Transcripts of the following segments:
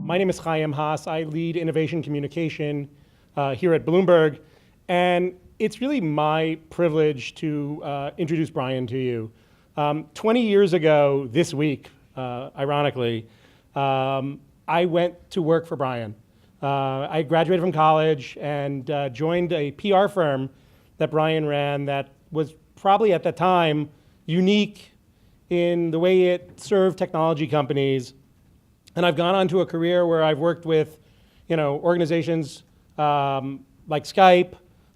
My name is Chaim Haas. I lead innovation communication here at Bloomberg. And it's really my privilege to introduce Brian to you. 20 years ago this week, ironically, I went to work for Brian. I graduated from college and joined a PR firm that Brian ran that was probably at the time unique in the way it served technology companies. And I've gone on to a career where I've worked with, organizations like Skype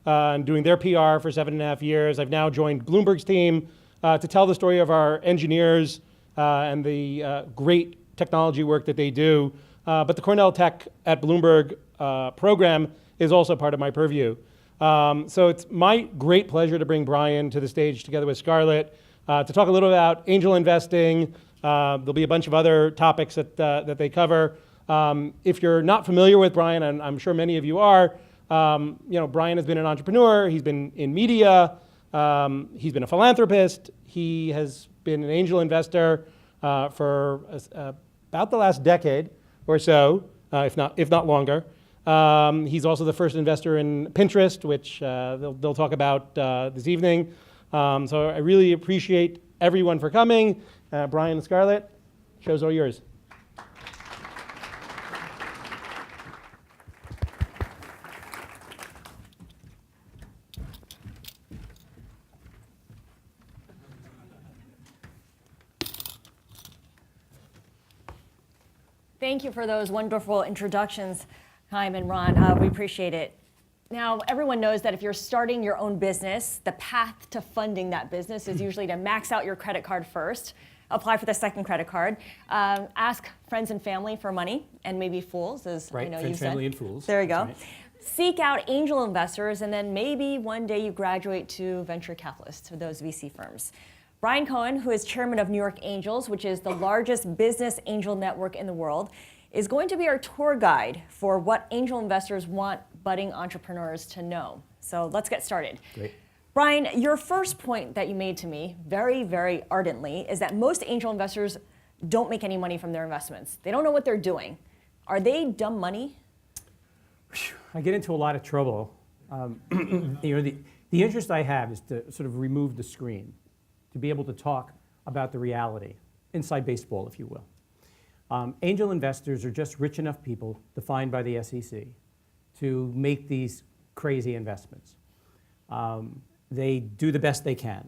and doing their PR for 7.5 years. I've now joined Bloomberg's team to tell the story of our engineers and the great technology work that they do. But the Cornell Tech at Bloomberg program is also part of my purview. So it's my great pleasure to bring Brian to the stage together with Scarlett to talk a little about angel investing. There'll be a bunch of other topics that they cover. If you're not familiar with Brian, and I'm sure many of you are, Brian has been an entrepreneur. He's been in media. He's been a philanthropist. He has been an angel investor for about the last decade or so, if not longer. He's also the first investor in Pinterest, which they'll talk about this evening. So I really appreciate everyone for coming. Brian and Scarlett, show's all yours. Thank you for those wonderful introductions, Chaim and Ron. We appreciate it. Now, everyone knows that if you're starting your own business, the path to funding that business is usually to max out your credit card first, apply for the second credit card, ask friends and family for money, and maybe fools, as right, I know friends, you said. family, and fools. There you go. Right. Seek out angel investors, and then maybe one day you graduate to venture capitalists, or those VC firms. Brian Cohen, who is chairman of New York Angels, which is the largest business angel network in the world, is going to be our tour guide for what angel investors want budding entrepreneurs to know. So let's get started. Great. Brian, your first point that you made to me very, very ardently is that most angel investors don't make any money from their investments. They don't know what they're doing. Are they dumb money? I get into a lot of trouble. The interest I have is to sort of remove the screen, to be able to talk about the reality, inside baseball, if you will. Angel investors are just rich enough people, defined by the SEC, to make these crazy investments. They do the best they can.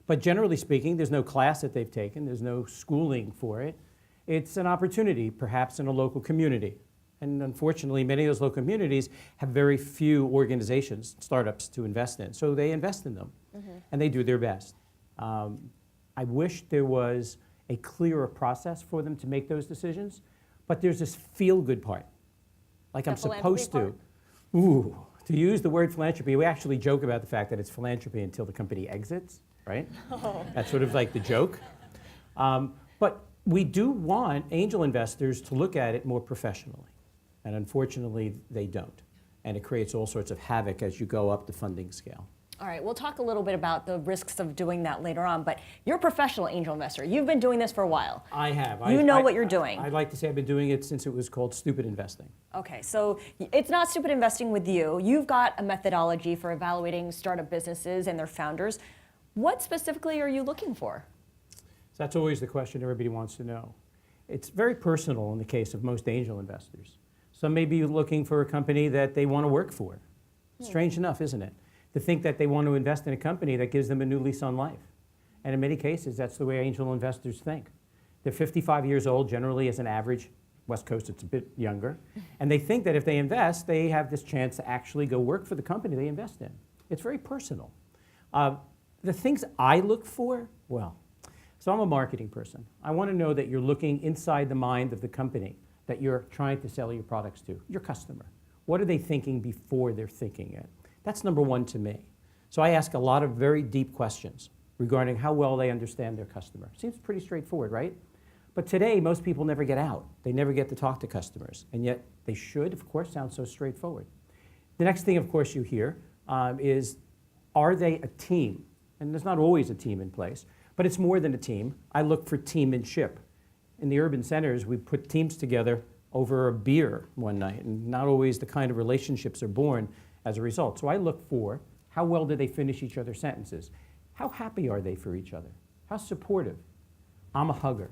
But generally speaking, there's no class that they've taken. There's no schooling for it. It's an opportunity, perhaps in a local community. And unfortunately, many of those local communities have very few organizations, startups, to invest in. So they invest in them, and they do their best. I wish there was a clearer process for them to make those decisions, but there's this feel-good part. Like I'm supposed to. Ooh, to use the word philanthropy, we actually joke about the fact that it's philanthropy until the company exits, right? Oh. That's sort of like the joke. But we do want angel investors to look at it more professionally. And unfortunately, they don't. And it creates all sorts of havoc as you go up the funding scale. All right, we'll talk a little bit about the risks of doing that later on, but you're a professional angel investor. You've been doing this for a while. I have. You know what you're doing. I'd like to say I've been doing it since it was called stupid investing. Okay, so it's not stupid investing with you. You've got a methodology for evaluating startup businesses and their founders. What specifically are you looking for? So that's always the question everybody wants to know. It's very personal in the case of most angel investors. Some may be looking for a company that they want to work for. Strange enough, isn't it? To think that they want to invest in a company that gives them a new lease on life. And in many cases, that's the way angel investors think. They're 55 years old, generally as an average. West Coast, it's a bit younger. And they think that if they invest, they have this chance to actually go work for the company they invest in. It's very personal. The things I look for, well, so I'm a marketing person. I want to know that you're looking inside the mind of the company that you're trying to sell your products to, your customer. What are they thinking before they're thinking it? That's number one to me. So I ask a lot of very deep questions regarding how well they understand their customer. Seems pretty straightforward, right? But today, most people never get out. They never get to talk to customers. And yet they should, of course, sound so straightforward. The next thing, of course, you hear is, are they a team? And there's not always a team in place, but it's more than a team. I look for teammanship. In the urban centers, we put teams together over a beer one night, and not always the kind of relationships are born as a result. So I look for how well do they finish each other's sentences? How happy are they for each other? How supportive? I'm a hugger.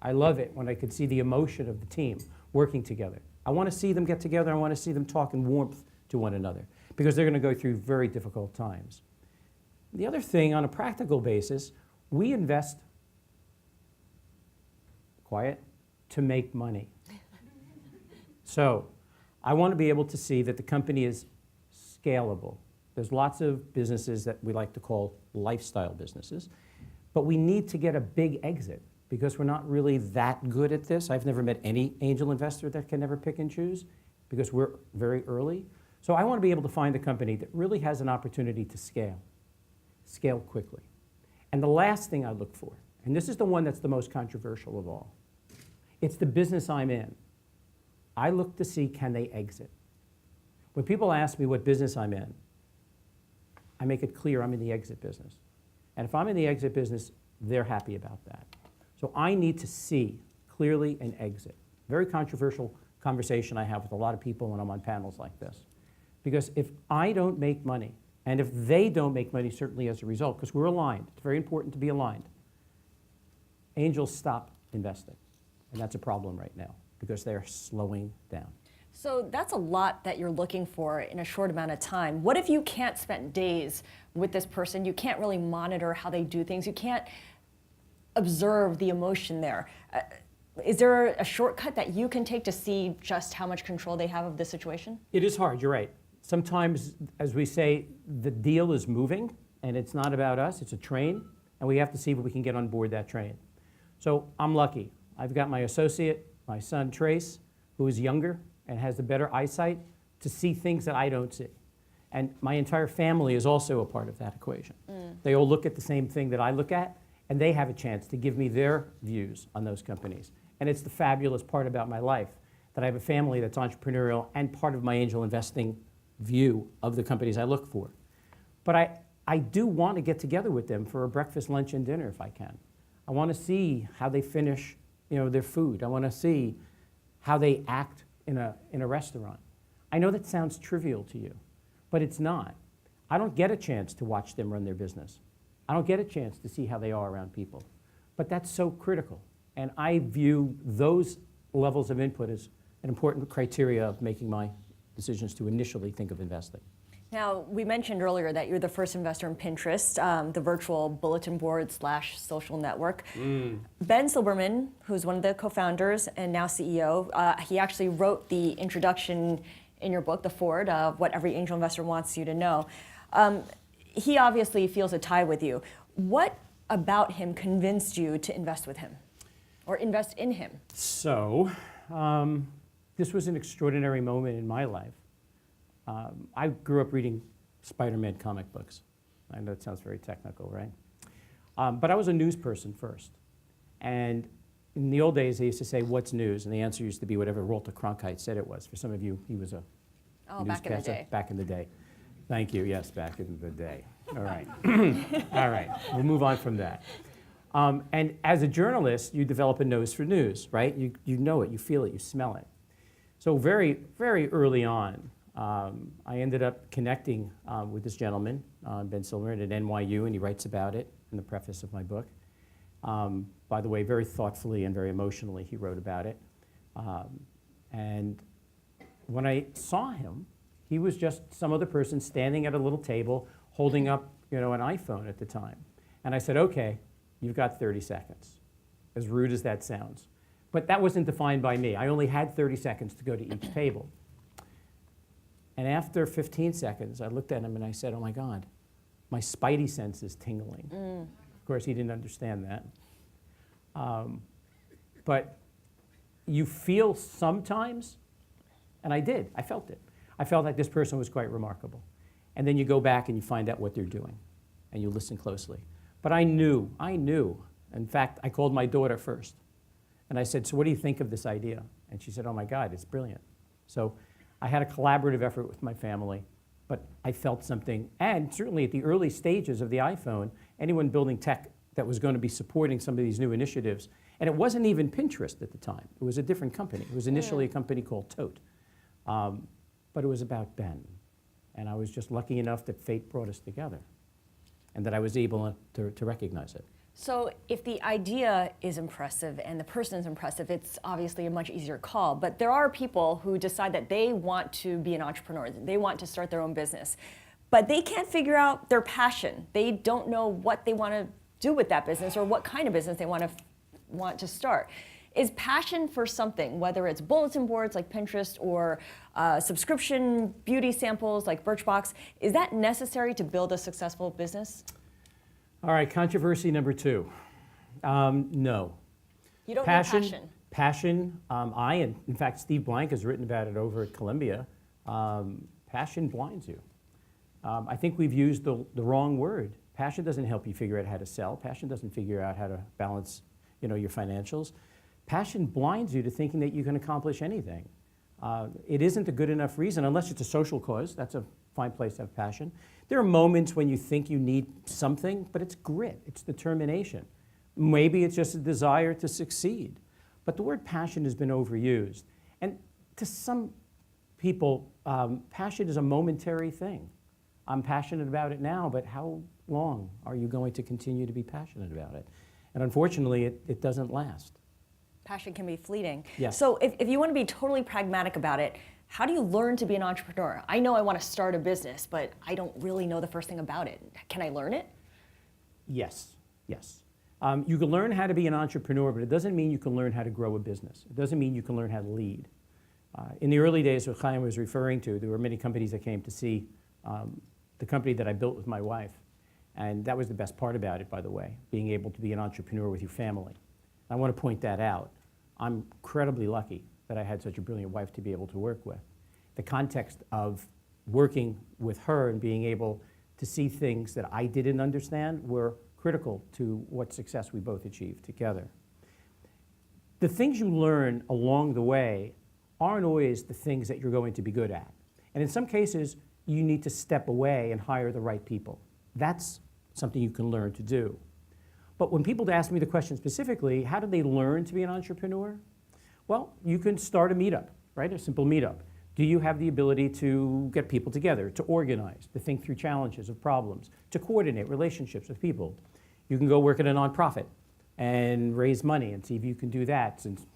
I love it when I could see the emotion of the team working together. I want to see them get together. I want to see them talk in warmth to one another because they're going to go through very difficult times. The other thing, on a practical basis, we invest, quiet, to make money. So I want to be able to see that the company is scalable. There's lots of businesses that we like to call lifestyle businesses, but we need to get a big exit because we're not really that good at this. I've never met any angel investor that can never pick and choose because we're very early. So I want to be able to find a company that really has an opportunity to scale quickly. And the last thing I look for, and this is the one that's the most controversial of all, it's the business I'm in. I look to see, can they exit? When people ask me what business I'm in, I make it clear I'm in the exit business. And if I'm in the exit business, they're happy about that. So I need to see clearly an exit. Very controversial conversation I have with a lot of people when I'm on panels like this. Because if I don't make money, and if they don't make money certainly as a result, because we're aligned, it's very important to be aligned, angels stop investing. And that's a problem right now because they're slowing down. So that's a lot that you're looking for in a short amount of time. What if you can't spend days with this person? You can't really monitor how they do things. You can't observe the emotion there. Is there a shortcut that you can take to see just how much control they have of the situation? It is hard, you're right. Sometimes, as we say, the deal is moving, and it's not about us, it's a train, and we have to see if we can get on board that train. So I'm lucky. I've got my associate, my son Trace, who is younger and has the better eyesight to see things that I don't see. And my entire family is also a part of that equation. They all look at the same thing that I look at, and they have a chance to give me their views on those companies. And it's the fabulous part about my life, that I have a family that's entrepreneurial and part of my angel investing view of the companies I look for. But I do want to get together with them for a breakfast, lunch, and dinner if I can. I want to see how they finish, their food. I want to see how they act in a restaurant. I know that sounds trivial to you, but it's not. I don't get a chance to watch them run their business. I don't get a chance to see how they are around people. But that's so critical. And I view those levels of input as an important criteria of making my decisions to initially think of investing. Now, we mentioned earlier that you're the first investor in Pinterest, the virtual bulletin board / social network. Ben Silbermann, who's one of the co-founders and now CEO, he actually wrote the introduction in your book, The Forward, of what every angel investor wants you to know. He obviously feels a tie with you. What about him convinced you to invest with him or invest in him? So, this was an extraordinary moment in my life. I grew up reading Spider-Man comic books. I know it sounds very technical, right? But I was a news person first. And in the old days, they used to say, what's news? And the answer used to be whatever Walter Cronkite said it was. For some of you, he was a newscaster. Back in the day. Back in the day. Thank you, yes, back in the day. All right. All right, we'll move on from that. And as a journalist, you develop a nose for news, right? You know it, you feel it, you smell it. So very, very early on, I ended up connecting with this gentleman, Ben Silbermann, at NYU, and he writes about it in the preface of my book. By the way, very thoughtfully and very emotionally, he wrote about it. And when I saw him, he was just some other person standing at a little table holding up, an iPhone at the time. And I said, okay, you've got 30 seconds, as rude as that sounds. But that wasn't defined by me. I only had 30 seconds to go to each table. And after 15 seconds, I looked at him and I said, oh my God, my spidey sense is tingling. Of course, he didn't understand that. But you feel sometimes, and I did, I felt it. I felt like this person was quite remarkable. And then you go back and you find out what they're doing, and you listen closely. But I knew. In fact, I called my daughter first. And I said, so what do you think of this idea? And she said, oh my God, it's brilliant. So I had a collaborative effort with my family, but I felt something. And certainly at the early stages of the iPhone, anyone building tech that was going to be supporting some of these new initiatives. And it wasn't even Pinterest at the time. It was a different company. It was initially a company called Tote. But it was about Ben. And I was just lucky enough that fate brought us together and that I was able to recognize it. So if the idea is impressive and the person is impressive, it's obviously a much easier call. But there are people who decide that they want to be an entrepreneur. They want to start their own business. But they can't figure out their passion. They don't know what they want to do with that business or what kind of business they want to start. Is passion for something, whether it's bulletin boards like Pinterest or subscription beauty samples like Birchbox, is that necessary to build a successful business? All right, controversy number 2. No. You don't need passion. Passion, and in fact, Steve Blank has written about it over at Columbia. Passion blinds you. I think we've used the wrong word. Passion doesn't help you figure out how to sell. Passion doesn't figure out how to balance, your financials. Passion blinds you to thinking that you can accomplish anything. It isn't a good enough reason, unless it's a social cause. That's a fine place to have passion. There are moments when you think you need something, but it's grit, it's determination. Maybe it's just a desire to succeed. But the word passion has been overused. And to some people, passion is a momentary thing. I'm passionate about it now, but how long are you going to continue to be passionate about it? And unfortunately, it doesn't last. Passion can be fleeting. Yes. So if you want to be totally pragmatic about it, how do you learn to be an entrepreneur? I know I want to start a business, but I don't really know the first thing about it. Can I learn it? Yes. You can learn how to be an entrepreneur, but it doesn't mean you can learn how to grow a business. It doesn't mean you can learn how to lead. In the early days, what Cohen was referring to, there were many companies that came to see the company that I built with my wife. And that was the best part about it, by the way, being able to be an entrepreneur with your family. I want to point that out. I'm incredibly lucky that I had such a brilliant wife to be able to work with. The context of working with her and being able to see things that I didn't understand were critical to what success we both achieved together. The things you learn along the way aren't always the things that you're going to be good at. And in some cases, you need to step away and hire the right people. That's something you can learn to do. But when people ask me the question specifically, how do they learn to be an entrepreneur? Well, you can start a meetup, right? A simple meetup. Do you have the ability to get people together, to organize, to think through challenges of problems, to coordinate relationships with people? You can go work at a nonprofit and raise money and see if you can do that, since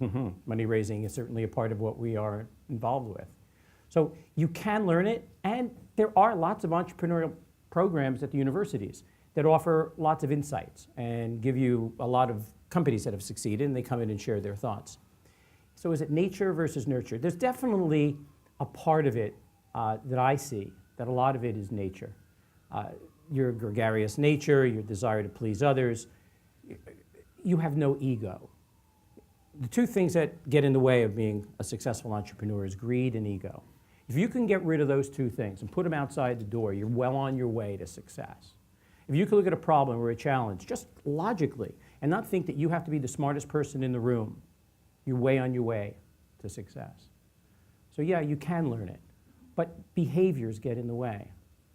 money raising is certainly a part of what we are involved with. So you can learn it, and there are lots of entrepreneurial programs at the universities that offer lots of insights and give you a lot of companies that have succeeded, and they come in and share their thoughts. So is it nature versus nurture? There's definitely a part of it that I see, that a lot of it is nature. Your gregarious nature, your desire to please others, you have no ego. The two things that get in the way of being a successful entrepreneur is greed and ego. If you can get rid of those two things and put them outside the door, you're well on your way to success. If you can look at a problem or a challenge just logically and not think that you have to be the smartest person in the room, you're way on your way to success. So yeah, you can learn it, but behaviors get in the way.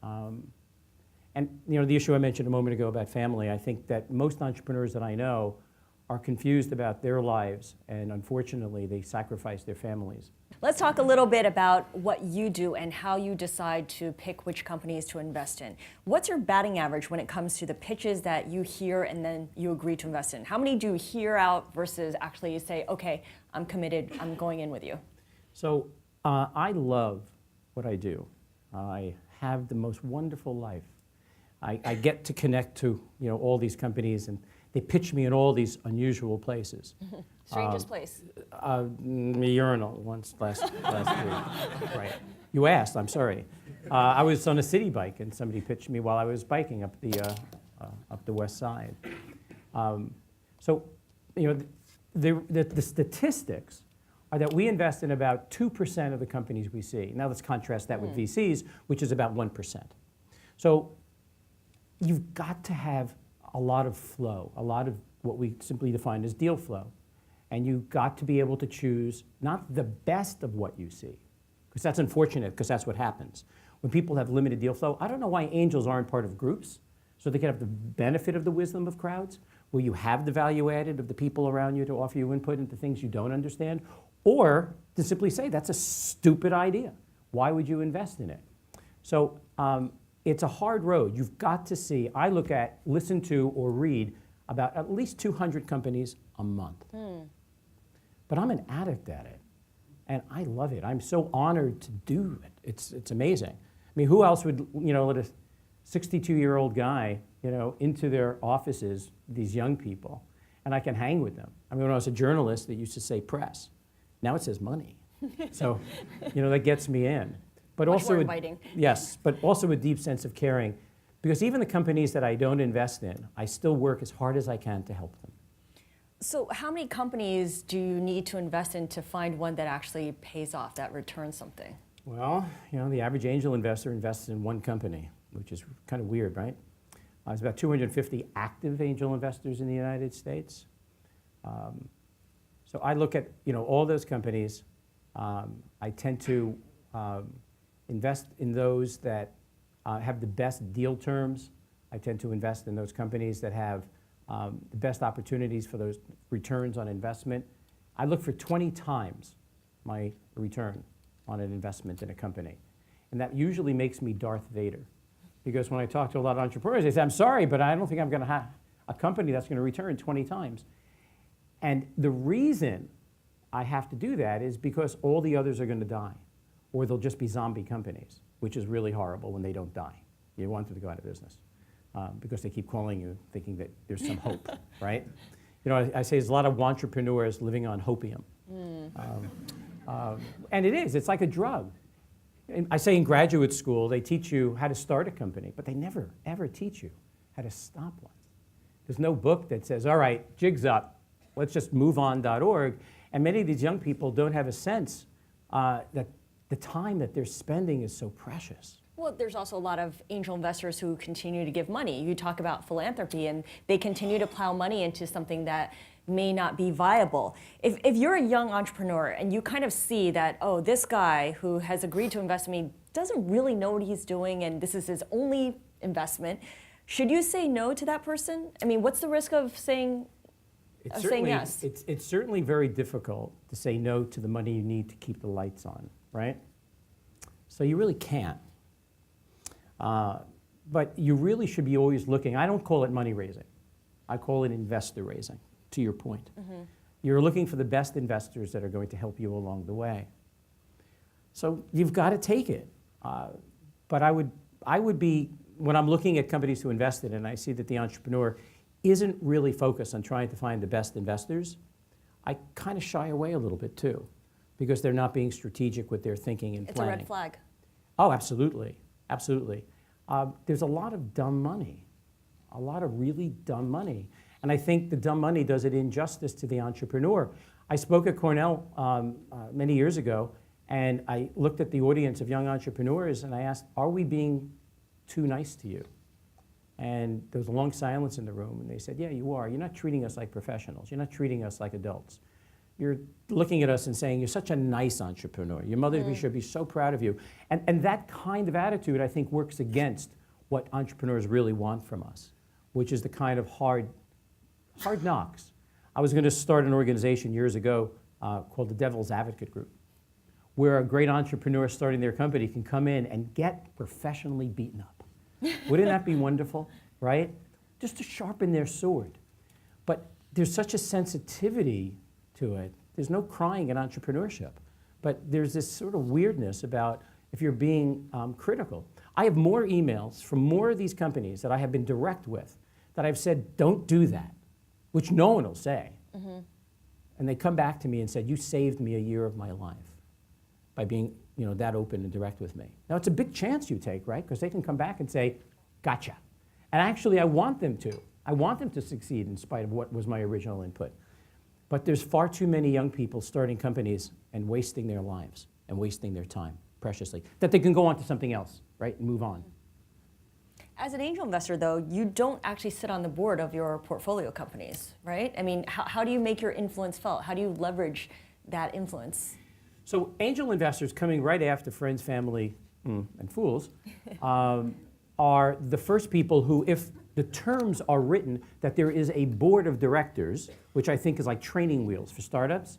And the issue I mentioned a moment ago about family, I think that most entrepreneurs that I know are confused about their lives, and unfortunately, they sacrifice their families. Let's talk a little bit about what you do and how you decide to pick which companies to invest in. What's your batting average when it comes to the pitches that you hear and then you agree to invest in? How many do you hear out versus actually say, okay, I'm committed, I'm going in with you? So I love what I do. I have the most wonderful life. I get to connect to all these companies, and they pitch me in all these unusual places. Strangest place? A urinal once last week. Right. You asked, I'm sorry. I was on a city bike, and somebody pitched me while I was biking up the west side. So, the statistics are that we invest in about 2% of the companies we see. Now let's contrast that with VCs, which is about 1%. So you've got to have a lot of flow, a lot of what we simply define as deal flow. And you've got to be able to choose not the best of what you see, because that's unfortunate, because that's what happens. When people have limited deal flow, I don't know why angels aren't part of groups, so they can have the benefit of the wisdom of crowds, where you have the value added of the people around you to offer you input into things you don't understand, or to simply say, that's a stupid idea. Why would you invest in it? So it's a hard road. You've got to see, I look at, listen to, or read about at least 200 companies a month. But I'm an addict at it, and I love it. I'm so honored to do it. It's amazing. I mean, who else would, let a 62-year-old guy, into their offices, these young people, and I can hang with them. I mean, when I was a journalist, it used to say press. Now it says money. So, that gets me in. But Much also, more inviting. yes, but also a deep sense of caring, because even the companies that I don't invest in, I still work as hard as I can to help them. So how many companies do you need to invest in to find one that actually pays off, that returns something? Well, the average angel investor invests in one company, which is kind of weird, right? There's about 250 active angel investors in the United States. So I look at all those companies. I tend to invest in those that have the best deal terms. I tend to invest in those companies that have the best opportunities for those returns on investment. I look for 20 times my return on an investment in a company. And that usually makes me Darth Vader. Because when I talk to a lot of entrepreneurs, they say, I'm sorry, but I don't think I'm going to have a company that's going to return 20 times. And the reason I have to do that is because all the others are going to die, or they'll just be zombie companies, which is really horrible when they don't die. You want them to go out of business because they keep calling you thinking that there's some hope, right? I say there's a lot of entrepreneurs living on hopium. And it is, it's like a drug. I say in graduate school, they teach you how to start a company, but they never, ever teach you how to stop one. There's no book that says, all right, jig's up, let's just move on.org. And many of these young people don't have a sense that the time that they're spending is so precious. Well, there's also a lot of angel investors who continue to give money. You talk about philanthropy, and they continue to plow money into something that may not be viable. If you're a young entrepreneur and you kind of see that, oh, this guy who has agreed to invest in me doesn't really know what he's doing and this is his only investment, should you say no to that person? I mean, what's the risk of saying yes? It's certainly very difficult to say no to the money you need to keep the lights on, right? So you really can't. But you really should be always looking. I don't call it money raising. I call it investor raising, to your point. Mm-hmm. You're looking for the best investors that are going to help you along the way. So you've got to take it. But I would be, when I'm looking at companies to invest in and I see that the entrepreneur isn't really focused on trying to find the best investors, I kind of shy away a little bit too, because they're not being strategic with their thinking and planning. It's a red flag. Oh, absolutely, absolutely. There's a lot of dumb money, a lot of really dumb money. And I think the dumb money does it injustice to the entrepreneur. I spoke at Cornell many years ago, and I looked at the audience of young entrepreneurs and I asked, are we being too nice to you? And there was a long silence in the room, and they said, yeah, you are. You're not treating us like professionals. You're not treating us like adults. You're looking at us and saying, you're such a nice entrepreneur. Your mother should be so proud of you. And that kind of attitude, I think, works against what entrepreneurs really want from us, which is the kind of hard knocks. I was going to start an organization years ago called the Devil's Advocate Group, where a great entrepreneur starting their company can come in and get professionally beaten up. Wouldn't that be wonderful, right? Just to sharpen their sword. But there's such a sensitivity to it. There's no crying in entrepreneurship. But there's this sort of weirdness about if you're being critical. I have more emails from more of these companies that I have been direct with that I've said, don't do that, which no one will say. Mm-hmm. And they come back to me and said, you saved me a year of my life by being that open and direct with me. Now, it's a big chance you take, right? Because they can come back and say, gotcha. And actually, I want them to. I want them to succeed in spite of what was my original input. But there's far too many young people starting companies and wasting their lives and wasting their time preciously, that they can go on to something else, right, and move on. As an angel investor, though, you don't actually sit on the board of your portfolio companies, right? I mean, how do you make your influence felt? How do you leverage that influence? So angel investors coming right after friends, family, and fools are the first people who, if The terms are written that there is a board of directors, which I think is like training wheels for startups.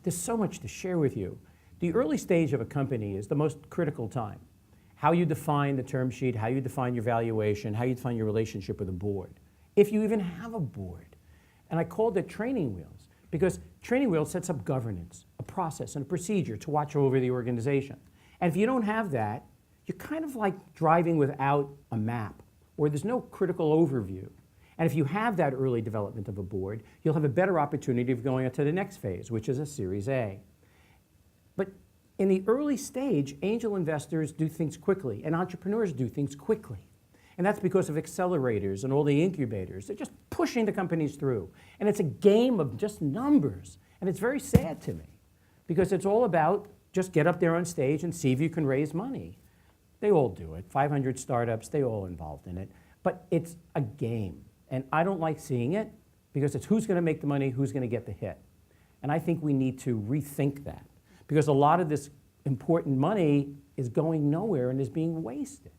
There's so much to share with you. The early stage of a company is the most critical time. How you define the term sheet, how you define your valuation, how you define your relationship with a board, if you even have a board. And I called it training wheels because training wheels sets up governance, a process, and a procedure to watch over the organization. And if you don't have that, you're kind of like driving without a map, or there's no critical overview. And if you have that early development of a board, you'll have a better opportunity of going into the next phase, which is a Series A. But in the early stage, angel investors do things quickly, and entrepreneurs do things quickly. And that's because of accelerators and all the incubators. They're just pushing the companies through. And it's a game of just numbers. And it's very sad to me, because it's all about just get up there on stage and see if you can raise money. They all do it. 500 startups, they all involved in it. But it's a game. And I don't like seeing it, because it's who's going to make the money, who's going to get the hit. And I think we need to rethink that, because a lot of this important money is going nowhere and is being wasted.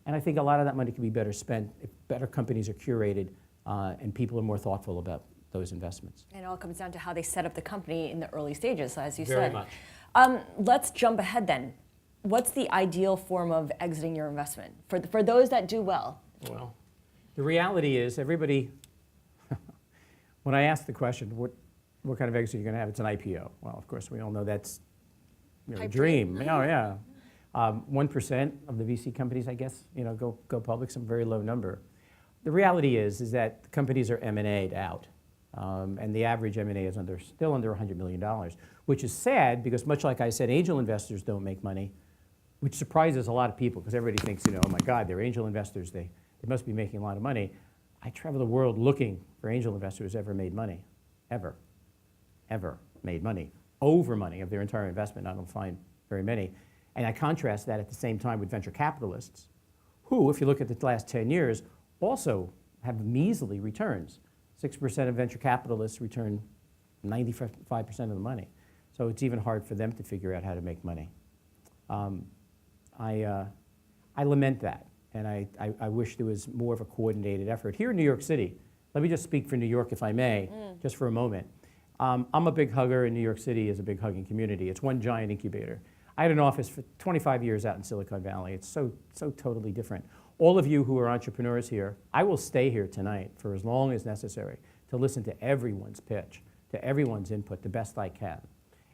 And I think a lot of that money can be better spent if better companies are curated and people are more thoughtful about those investments. And it all comes down to how they set up the company in the early stages, as you said. Very much. Let's jump ahead then. What's the ideal form of exiting your investment for those that do well? Well, the reality is everybody, when I ask the question, what kind of exit are you going to have? It's an IPO. Well, of course, we all know that's a dream. Oh, yeah. 1% of the VC companies, I guess, go public, some very low number. The reality is that the companies are M&A'd out. And the average M&A is still under $100 million, which is sad because, much like I said, angel investors don't make money, which surprises a lot of people because everybody thinks, oh my God, they're angel investors. They must be making a lot of money. I travel the world looking for angel investors who ever made money, ever made money, over money of their entire investment. I don't find very many. And I contrast that at the same time with venture capitalists, who, if you look at the last 10 years, also have measly returns. 6% of venture capitalists return 95% of the money. So it's even hard for them to figure out how to make money. I lament that, and I wish there was more of a coordinated effort. Here in New York City, let me just speak for New York, if I may, just for a moment. I'm a big hugger, and New York City is a big hugging community. It's one giant incubator. I had an office for 25 years out in Silicon Valley. It's so totally different. All of you who are entrepreneurs here, I will stay here tonight for as long as necessary to listen to everyone's pitch, to everyone's input, the best I can.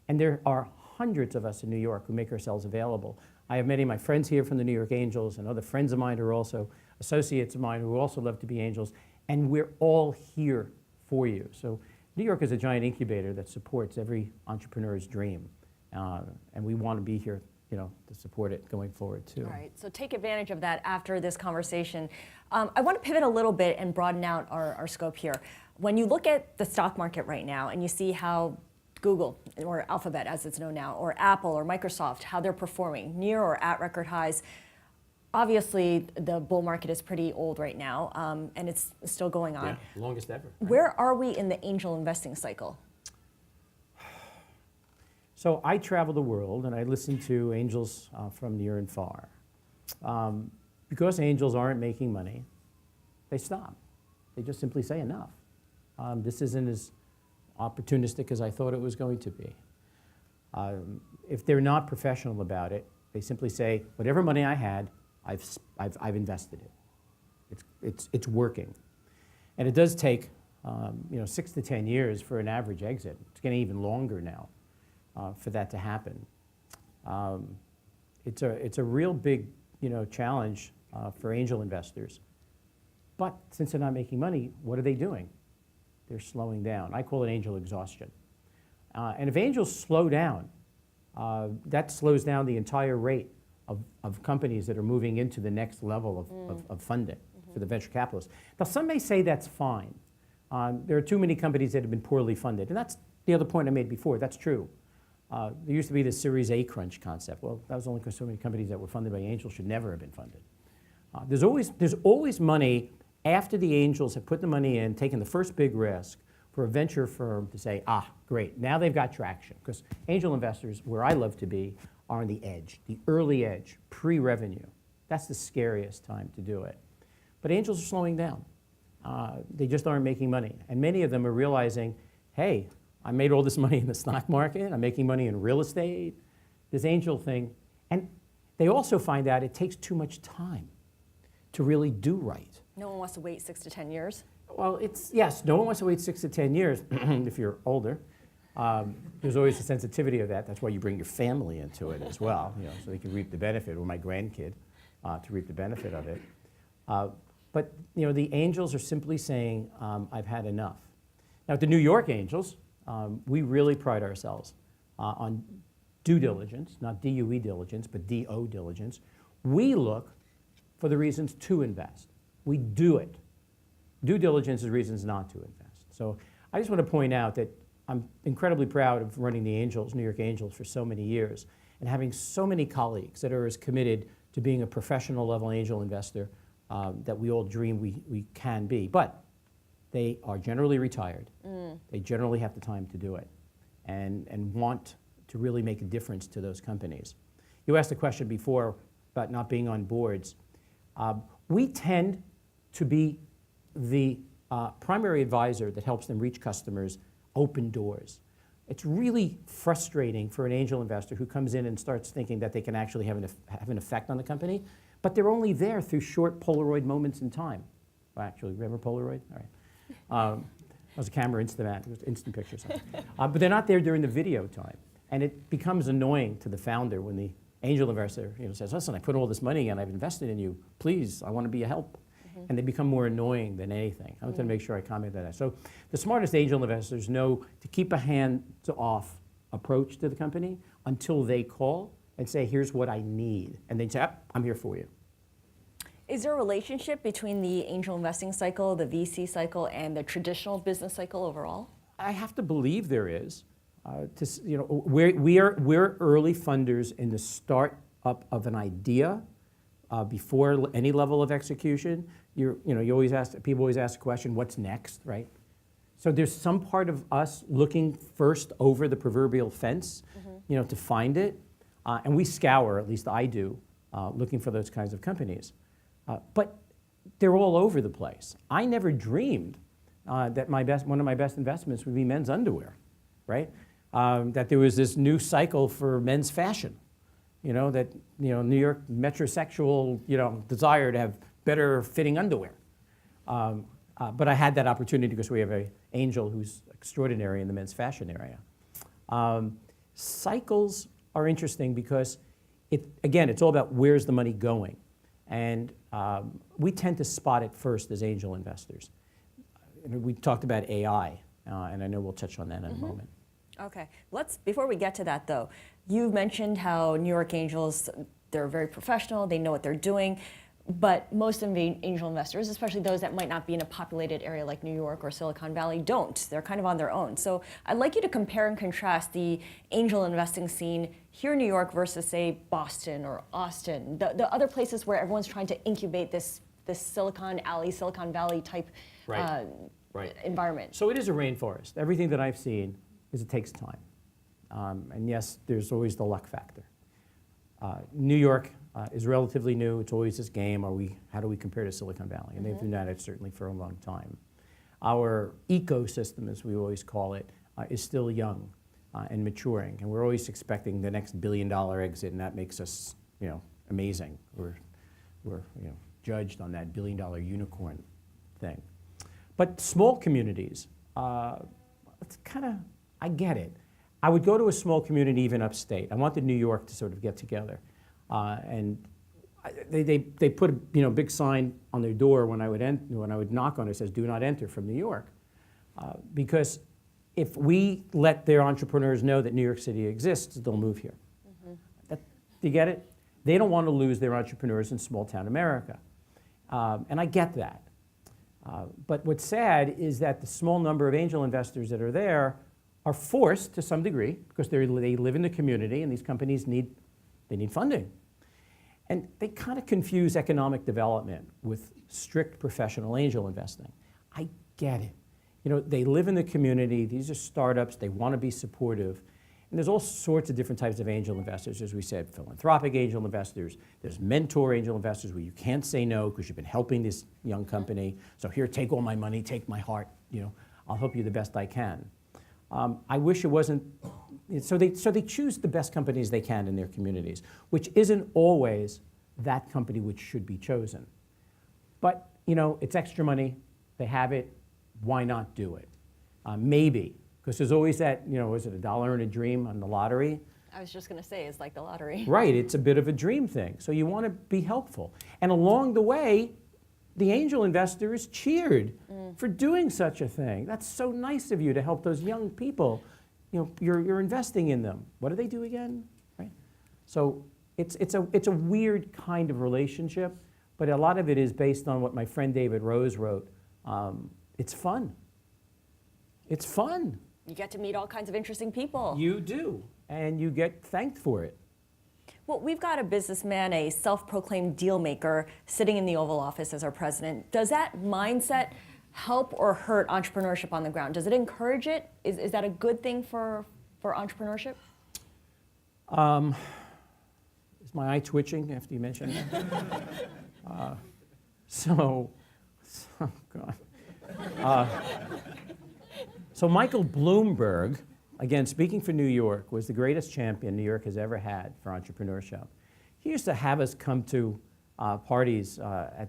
And there are hundreds of us in New York who make ourselves available. I have many of my friends here from the New York Angels and other friends of mine who are also associates of mine who also love to be angels, and we're all here for you. So New York is a giant incubator that supports every entrepreneur's dream, and we want to be here to support it going forward too. All right, so take advantage of that after this conversation. I want to pivot a little bit and broaden out our scope here. When you look at the stock market right now and you see how Google, or Alphabet as it's known now, or Apple or Microsoft, how they're performing near or at record highs, obviously the bull market is pretty old right now, and it's still going on. Yeah, longest ever. Right? Where are we in the angel investing cycle? So I travel the world and I listen to angels from near and far. Because angels aren't making money, they stop. They just simply say enough. This isn't as opportunistic as I thought it was going to be. If they're not professional about it, they simply say, whatever money I had, I've invested it. It's working. And it does take 6 to 10 years for an average exit. It's getting even longer now. For that to happen. It's a real big challenge for angel investors. But since they're not making money, what are they doing? They're slowing down. I call it angel exhaustion. And if angels slow down, that slows down the entire rate of companies that are moving into the next level of funding for the venture capitalists. Now, some may say that's fine. There are too many companies that have been poorly funded. And that's the other point I made before. That's true. There used to be this Series A crunch concept. Well, that was only because so many companies that were funded by angels should never have been funded. There's always money after the angels have put the money in, taken the first big risk, for a venture firm to say, great, now they've got traction. Because angel investors, where I love to be, are on the edge, the early edge, pre-revenue. That's the scariest time to do it. But angels are slowing down. They just aren't making money. And many of them are realizing, hey, I made all this money in the stock market, I'm making money in real estate, this angel thing. And they also find out it takes too much time to really do right. No one wants to wait 6 to 10 years. Well, yes, no one wants to wait 6 to 10 years if you're older. There's always a sensitivity of that. That's why you bring your family into it as well, so they can reap the benefit, or my grandkid to reap the benefit of it. But the angels are simply saying, I've had enough. Now, at the New York Angels, we really pride ourselves on due diligence, not DUE diligence, but DO diligence. We look for the reasons to invest. We do it. Due diligence is reasons not to invest. So I just want to point out that I'm incredibly proud of running the Angels, New York Angels, for so many years and having so many colleagues that are as committed to being a professional level angel investor that we all dream we can be. But they are generally retired. They generally have the time to do it and want to really make a difference to those companies. You asked a question before about not being on boards. We tend to be the primary advisor that helps them reach customers, open doors. It's really frustrating for an angel investor who comes in and starts thinking that they can actually have an effect on the company, but they're only there through short Polaroid moments in time. Well, actually, remember Polaroid? All right. That was a camera Instamat, it was instant pictures. But they're not there during the video time. And it becomes annoying to the founder when the angel investor says, listen, I put all this money in, I've invested in you, please, I want to be a help. And they become more annoying than anything. I want to make sure I comment on that. So the smartest angel investors know to keep a hands-off approach to the company until they call and say, here's what I need. And they say, I'm here for you. Is there a relationship between the angel investing cycle, the VC cycle, and the traditional business cycle overall? I have to believe there is. We're early funders in the start-up of an idea before any level of execution. People always ask the question, what's next, right? So there's some part of us looking first over the proverbial fence, to find it. And we scour, at least I do, looking for those kinds of companies. But they're all over the place. I never dreamed that one of my best investments would be men's underwear, right? That there was this new cycle for men's fashion. That New York metrosexual desire to have better fitting underwear. But I had that opportunity because we have an angel who's extraordinary in the men's fashion area. Cycles are interesting because it's all about where's the money going. And we tend to spot it first as angel investors. We talked about AI, and I know we'll touch on that in a moment. Okay, before we get to that though, you've mentioned how New York Angels, they're very professional, they know what they're doing, but most of the angel investors, especially those that might not be in a populated area like New York or Silicon Valley, don't. They're kind of on their own. So I'd like you to compare and contrast the angel investing scene here in New York versus, say, Boston or Austin, the other places where everyone's trying to incubate this Silicon Alley, Silicon Valley type environment. So it is a rainforest. Everything that I've seen is it takes time. And yes, there's always the luck factor. New York is relatively new. It's always this game, how do we compare to Silicon Valley? And they've been at it certainly for a long time. Our ecosystem, as we always call it, is still young and maturing. And we're always expecting the next billion-dollar exit, and that makes us amazing. We're judged on that billion-dollar unicorn thing. But small communities, it's kind of, I get it. I would go to a small community even upstate. I wanted New York to sort of get together. And they put a big sign on their door when I would knock on it, it says, do not enter from New York. Because if we let their entrepreneurs know that New York City exists, they'll move here. Do you get it? They don't want to lose their entrepreneurs in small town America. And I get that. But what's sad is that the small number of angel investors that are there are forced to some degree, because they live in the community and these companies need funding. And they kind of confuse economic development with strict professional angel investing. I get it. They live in the community, these are startups, they want to be supportive. And there's all sorts of different types of angel investors. As we said, philanthropic angel investors. There's mentor angel investors where you can't say no because you've been helping this young company. So here, take all my money, take my heart. I'll help you the best I can. I wish it wasn't. So they choose the best companies they can in their communities, which isn't always that company which should be chosen. But it's extra money. They have it. Why not do it? Maybe. Because there's always that, is it $1 and a dream on the lottery? I was just going to say, it's like the lottery. Right, it's a bit of a dream thing. So you want to be helpful. And along the way, the angel investors cheered for doing such a thing. That's so nice of you to help those young people. You're investing in them. What do they do again? Right? So it's a weird kind of relationship, but a lot of it is based on what my friend David Rose wrote. It's fun. It's fun. You get to meet all kinds of interesting people. You do, and you get thanked for it. Well, we've got a businessman, a self-proclaimed deal maker, sitting in the Oval Office as our president. Does that mindset help or hurt entrepreneurship on the ground? Does it encourage it? Is that a good thing for entrepreneurship? Is my eye twitching after you mentioned that? Oh, God. So Michael Bloomberg, again, speaking for New York, was the greatest champion New York has ever had for entrepreneurship. He used to have us come to parties at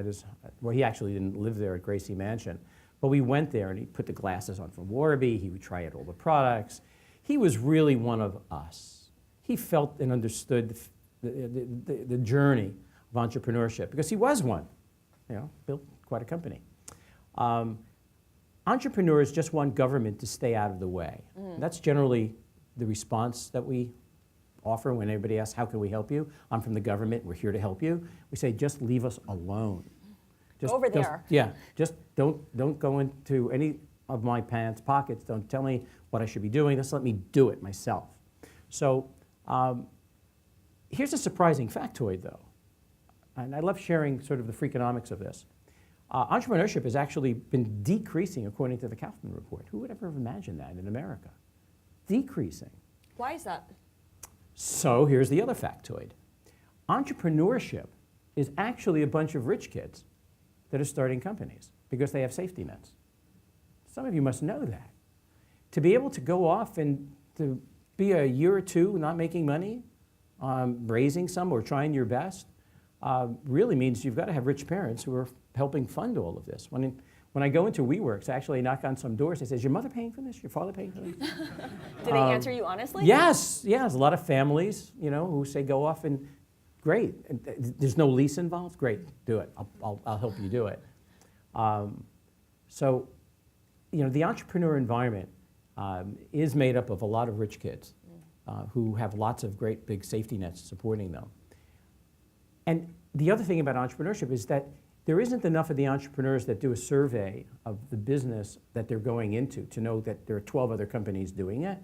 his, well, he actually didn't live there at Gracie Mansion, but we went there and he put the glasses on from Warby, he would try out all the products. He was really one of us. He felt and understood the journey of entrepreneurship because he was one, built quite a company. Entrepreneurs just want government to stay out of the way. That's generally the response that we offer when anybody asks, how can we help you? I'm from the government, we're here to help you. We say, just leave us alone. Just, over there. Just don't go into any of my pants pockets. Don't tell me what I should be doing. Just let me do it myself. So here's a surprising factoid, though. And I love sharing sort of the freakonomics of this. Entrepreneurship has actually been decreasing according to the Kaufman report. Who would ever have imagined that in America? Decreasing. Why is that? So here's the other factoid. Entrepreneurship is actually a bunch of rich kids that are starting companies because they have safety nets. Some of you must know that. To be able to go off and to be a year or two not making money, raising some or trying your best, really means you've got to have rich parents who are helping fund all of this. When I go into WeWorks, I actually knock on some doors. I say, is your mother paying for this? Your father paying for this? Do they answer you honestly? Yes. There's a lot of families, who say go off and great. There's no lease involved. Great, do it. I'll help you do it. So, the entrepreneur environment is made up of a lot of rich kids who have lots of great big safety nets supporting them. And the other thing about entrepreneurship is that there isn't enough of the entrepreneurs that do a survey of the business that they're going into to know that there are 12 other companies doing it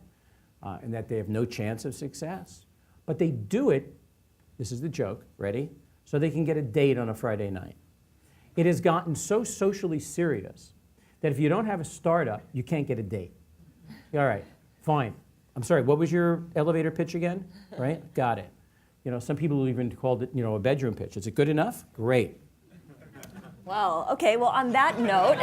and that they have no chance of success. But they do it, this is the joke, ready? So they can get a date on a Friday night. It has gotten so socially serious that if you don't have a startup, you can't get a date. All right, fine. I'm sorry, what was your elevator pitch again? Right, got it. Some people even called it, a bedroom pitch. Is it good enough? Great. Well, okay, well, on that note,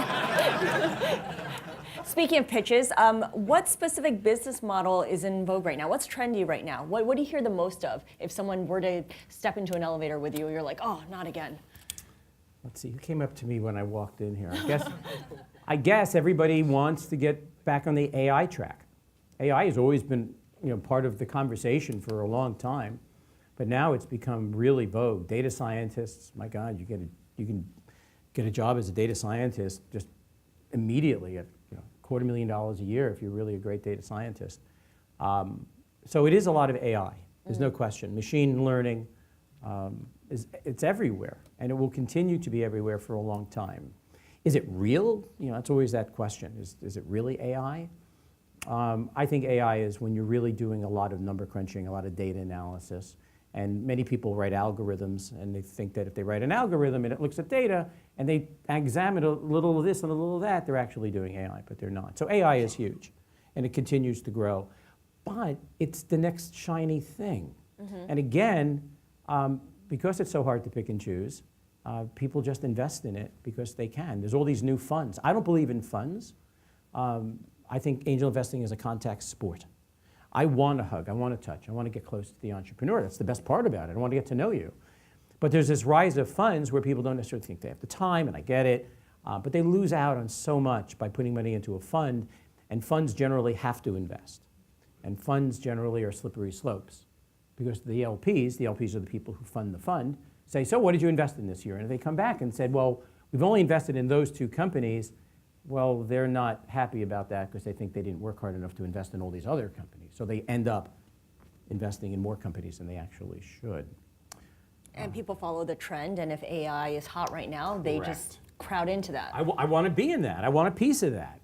speaking of pitches, what specific business model is in vogue right now? What's trendy right now? What do you hear the most of if someone were to step into an elevator with you? You're like, oh, not again. Let's see, who came up to me when I walked in here? I guess everybody wants to get back on the AI track. AI has always been, part of the conversation for a long time, but now it's become really vogue. Data scientists, my God, you can get a job as a data scientist just immediately at $250,000 a year if you're really a great data scientist. So it is a lot of AI. There's no question. Machine learning, it's everywhere, and it will continue to be everywhere for a long time. Is it real? That's always that question. Is it really AI? I think AI is when you're really doing a lot of number crunching, a lot of data analysis. And many people write algorithms, and they think that if they write an algorithm and it looks at data, and they examine a little of this and a little of that, they're actually doing AI, but they're not. So AI is huge, and it continues to grow. but it's the next shiny thing. And again, because it's so hard to pick and choose, people just invest in it because they can. There's all these new funds. I don't believe in funds. I think angel investing is a contact sport. I want to hug, I want to touch, I want to get close to the entrepreneur. That's the best part about it. I want to get to know you. But there's this rise of funds where people don't necessarily think they have the time, and I get it, but they lose out on so much by putting money into a fund, and funds generally have to invest. And funds generally are slippery slopes because the LPs are the people who fund the fund, say, so what did you invest in this year? And if they come back and said, well, we've only invested in those 2 companies, well, they're not happy about that because they think they didn't work hard enough to invest in all these other companies. So they end up investing in more companies than they actually should. And people follow the trend, and if AI is hot right now, they Correct. just crowd into that. I want to be in that. I want a piece of that.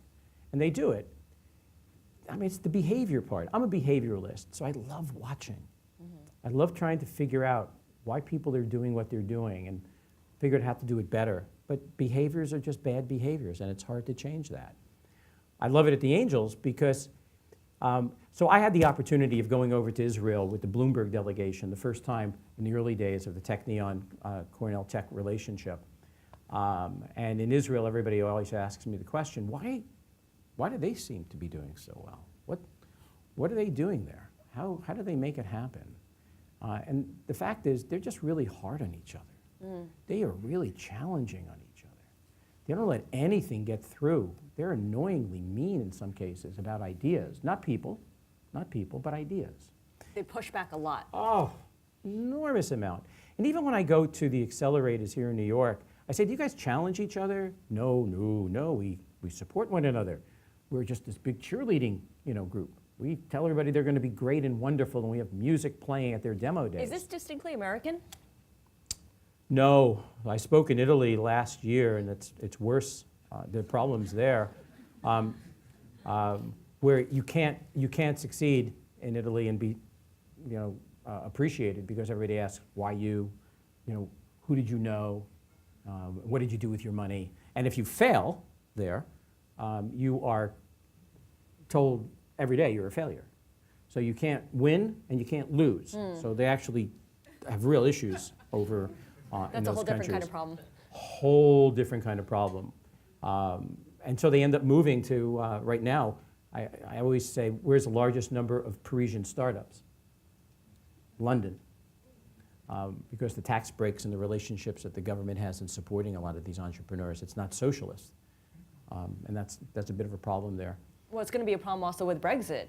And they do it. I mean, it's the behavior part. I'm a behavioralist, so I love watching. I love trying to figure out why people are doing what they're doing and figure out how to do it better. But behaviors are just bad behaviors, and it's hard to change that. I love it at the Angels because, so I had the opportunity of going over to Israel with the Bloomberg delegation the first time in the early days of the Technion Cornell Tech relationship. And in Israel, everybody always asks me the question, why do they seem to be doing so well? What are they doing there? How do they make it happen? And the fact is, they're just really hard on each other. They are really challenging on each other. They don't let anything get through. They're annoyingly mean in some cases about ideas. Not people, but ideas. They push back a lot. Oh, enormous amount. And even when I go to the accelerators here in New York, I say, do you guys challenge each other? No, we support one another. We're just this big cheerleading, group. We tell everybody they're going to be great and wonderful, and we have music playing at their demo days. Is this distinctly American? No, I spoke in Italy last year, and it's worse. There are problems there, where you can't succeed in Italy and be, appreciated because everybody asks why you, who did you know, what did you do with your money, and if you fail there, you are told every day you're a failure. So you can't win and you can't lose. So they actually have real issues over in That's a those whole different countries. kind of problem. Whole different kind of problem. And so they end up moving to, right now, I always say, where's the largest number of Parisian startups? London. Because the tax breaks and the relationships that the government has in supporting a lot of these entrepreneurs, it's not socialist. And that's a bit of a problem there. Well, it's going to be a problem also with Brexit.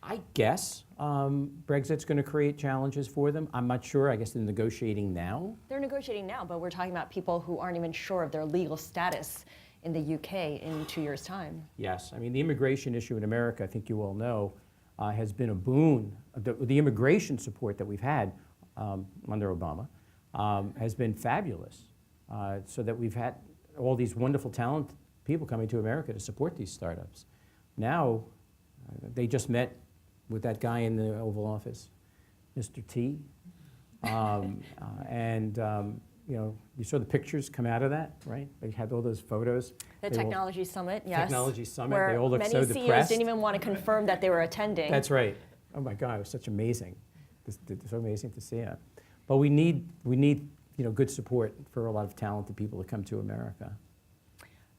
I guess Brexit's going to create challenges for them. I'm not sure. I guess they're negotiating now. They're negotiating now, but we're talking about people who aren't even sure of their legal status in the UK in 2 years' time. Yes. I mean, the immigration issue in America, I think you all know, has been a boon. The immigration support that we've had under Obama has been fabulous, so that we've had all these wonderful, talented people coming to America to support these startups. Now, they just met with that guy in the Oval Office, Mr. T. You saw the pictures come out of that, right? They had all those photos. The Technology Summit, yes. Technology Summit, where they all look so many CEOs depressed. didn't even want to confirm that they were attending. That's right. Oh my God, it was such amazing. It's so amazing to see it. But we need good support for a lot of talented people to come to America.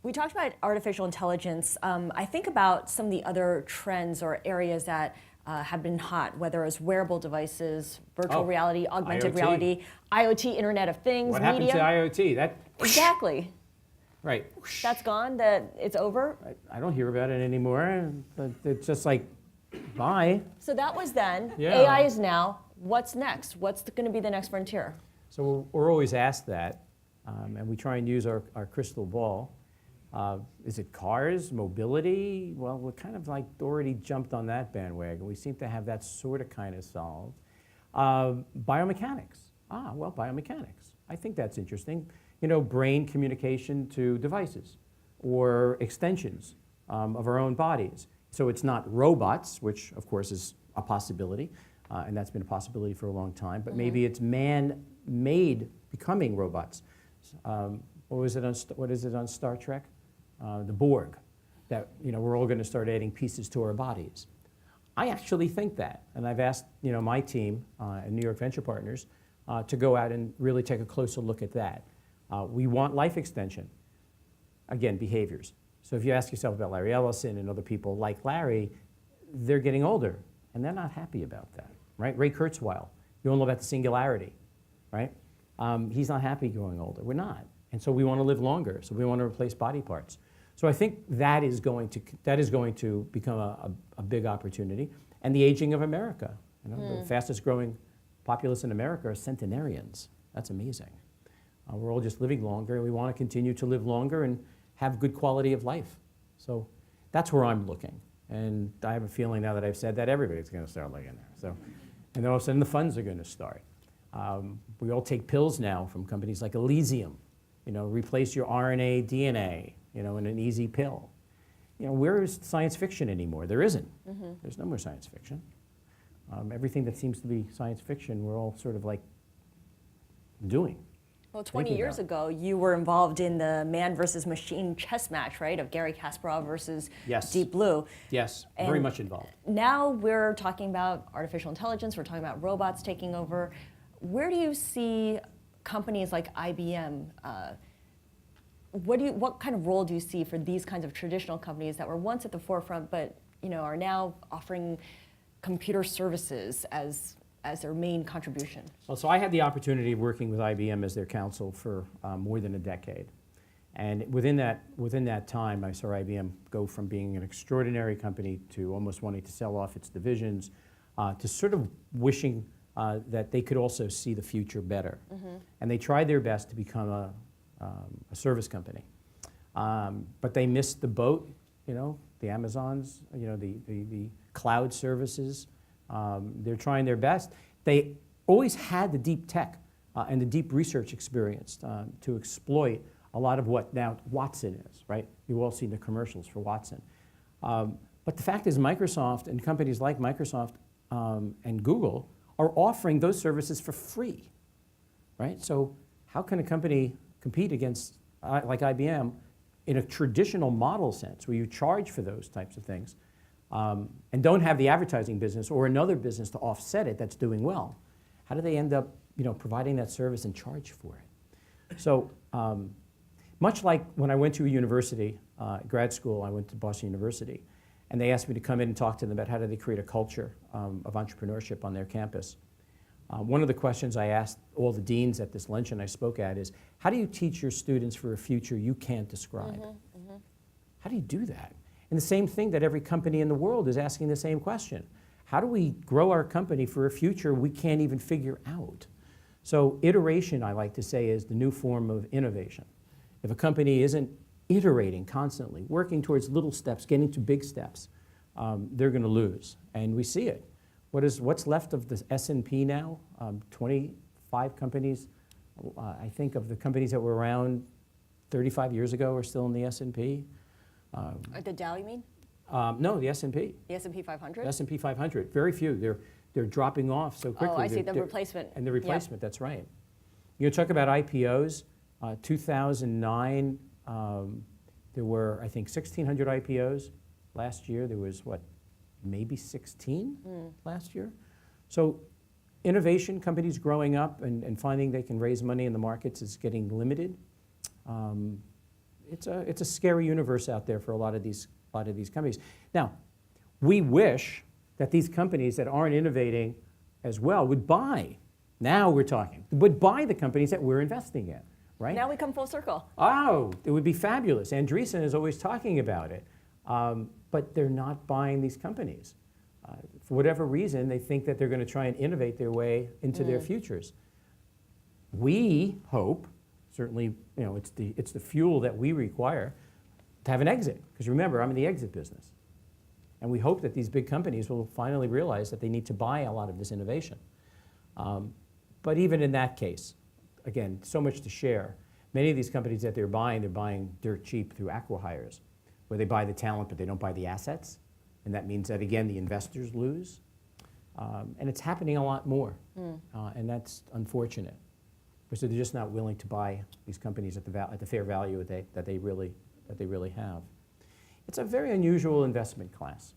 We talked about artificial intelligence. I think about some of the other trends or areas that have been hot, whether it's wearable devices, virtual reality, augmented IoT. reality, IoT, Internet of Things, What media. happened to IoT? Exactly. Right. That's gone, that it's over. I don't hear about it anymore. But it's just like, bye. So that was then. Yeah. AI is now. What's next? What's going to be the next frontier? So we're always asked that, and we try and use our crystal ball. Is it cars, mobility? Well, we're kind of like already jumped on that bandwagon. We seem to have that sort of kind of solved. Biomechanics. Biomechanics. I think that's interesting. Brain communication to devices or extensions of our own bodies. So it's not robots, which of course is a possibility, and that's been a possibility for a long time, but maybe it's man-made becoming robots. What is it on Star Trek? The Borg, that we're all going to start adding pieces to our bodies. I actually think that, and I've asked my team and New York Venture Partners to go out and really take a closer look at that. We want life extension. Again, behaviors. So if you ask yourself about Larry Ellison and other people like Larry, they're getting older, and they're not happy about that, right? Ray Kurzweil, you all know about the singularity, right? He's not happy growing older. We're not. And so we want to live longer, so we want to replace body parts. So I think that is going to become a big opportunity. And the aging of America. The fastest growing populace in America are centenarians. That's amazing. We're all just living longer, and we want to continue to live longer and have good quality of life. So that's where I'm looking. And I have a feeling now that I've said that, everybody's going to start looking there. So, and then all of a sudden the funds are going to start. We all take pills now from companies like Elysium. Replace your RNA, DNA, in an easy pill. Where is science fiction anymore? There isn't. There's no more science fiction. Everything that seems to be science fiction, we're all sort of like doing. Well, 20 years ago, you were involved in the man versus machine chess match, right, of Garry Kasparov versus Deep Blue. Yes, very much involved. Now we're talking about artificial intelligence, we're talking about robots taking over. Where do you see companies like IBM, what kind of role do you see for these kinds of traditional companies that were once at the forefront but are now offering computer services as their main contribution? Well, so I had the opportunity of working with IBM as their counsel for more than a decade. And within that time, I saw IBM go from being an extraordinary company to almost wanting to sell off its divisions, to sort of wishing that they could also see the future better. And they tried their best to become a service company. But they missed the boat, the Amazons, the cloud services. They're trying their best. They always had the deep tech and the deep research experience to exploit a lot of what now Watson is, right? You've all seen the commercials for Watson. But the fact is Microsoft and companies like Microsoft and Google are offering those services for free, right? So how can a company compete against, like IBM, in a traditional model sense where you charge for those types of things and don't have the advertising business or another business to offset it that's doing well? How do they end up providing that service and charge for it? So much like when I went to a university, grad school, I went to Boston University, and they asked me to come in and talk to them about how do they create a culture of entrepreneurship on their campus. One of the questions I asked all the deans at this luncheon I spoke at is, how do you teach your students for a future you can't describe? How do you do that? And the same thing that every company in the world is asking the same question. How do we grow our company for a future we can't even figure out? So iteration, I like to say, is the new form of innovation. If a company isn't iterating constantly, working towards little steps, getting to big steps, they're going to lose. And we see it. What's left of the S&P now? 25 companies, I think, of the companies that were around 35 years ago are still in the S&P. The Dow, you mean? No, the S&P. The S&P 500? S&P 500. Very few. They're dropping off so quickly. Oh, I see, the replacement. And the replacement, that's right. You talk about IPOs. 2009, there were, I think, 1,600 IPOs. Last year, there was, maybe 16 last year? So innovation, companies growing up and finding they can raise money in the markets is getting limited. It's a scary universe out there for a lot of these companies. Now, we wish that these companies that aren't innovating as well would buy. Now we're talking. Would buy the companies that we're investing in, right? Now we come full circle. Oh, it would be fabulous. Andreessen is always talking about it. But they're not buying these companies. For whatever reason, they think that they're going to try and innovate their way into their futures. We hope, certainly, it's the fuel that we require to have an exit. Because remember, I'm in the exit business. And we hope that these big companies will finally realize that they need to buy a lot of this innovation. But even in that case, again, so much to share. Many of these companies that they're buying dirt cheap through acqui-hires, where they buy the talent but they don't buy the assets. And that means that, again, the investors lose. And it's happening a lot more. And that's unfortunate. Because they're just not willing to buy these companies at the fair value that they really have. It's a very unusual investment class.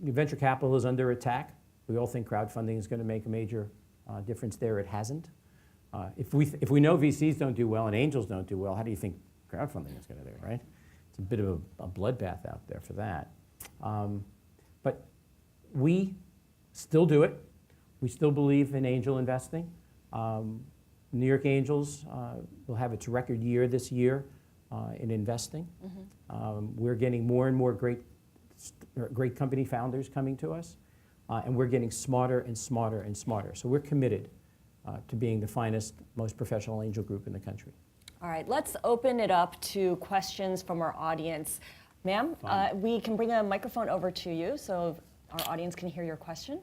Venture capital is under attack. We all think crowdfunding is going to make a major difference there. It hasn't. If we know VCs don't do well and angels don't do well, how do you think crowdfunding is going to do, right? It's a bit of a bloodbath out there for that. But we still do it. We still believe in angel investing. New York Angels will have its record year this year in investing. We're getting more and more great company founders coming to us, and we're getting smarter and smarter and smarter. So we're committed to being the finest, most professional angel group in the country. All right, let's open it up to questions from our audience. Ma'am, we can bring a microphone over to you so our audience can hear your question.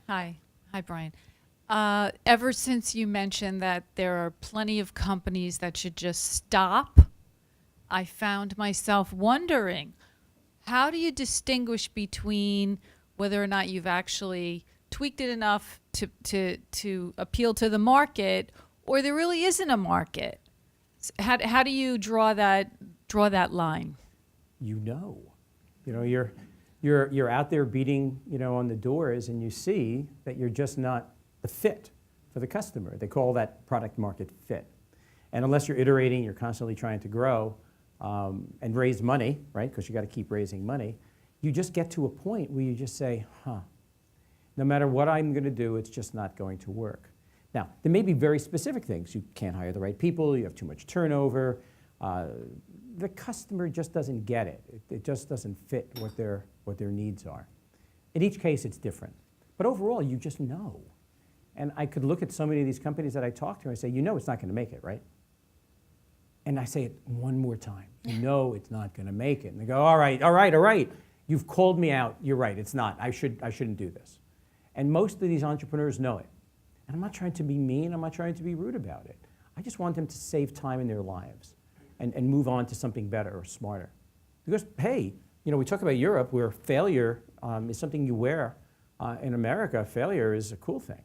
Hi, Brian. Ever since you mentioned that there are plenty of companies that should just stop, I found myself wondering, how do you distinguish between whether or not you've actually tweaked it enough to appeal to the market, or there really isn't a market? How do you draw that line? You know, you're out there beating, on the doors, and you see that you're just not the fit for the customer. They call that product market fit. And unless you're iterating, you're constantly trying to grow and raise money, right? Because you got to keep raising money. You just get to a point where you just say, no matter what I'm going to do, it's just not going to work. Now, there may be very specific things. You can't hire the right people. You have too much turnover. The customer just doesn't get it. It just doesn't fit what their needs are. In each case, it's different. But overall, you just know. And I could look at so many of these companies that I talk to and I say, it's not going to make it, right? And I say it one more time. It's not going to make it. And they go, all right. You've called me out. You're right. It's not. I shouldn't do this. And most of these entrepreneurs know it. And I'm not trying to be mean. I'm not trying to be rude about it. I just want them to save time in their lives and move on to something better or smarter. Because, hey, we talk about Europe where failure is something you wear. In America, failure is a cool thing.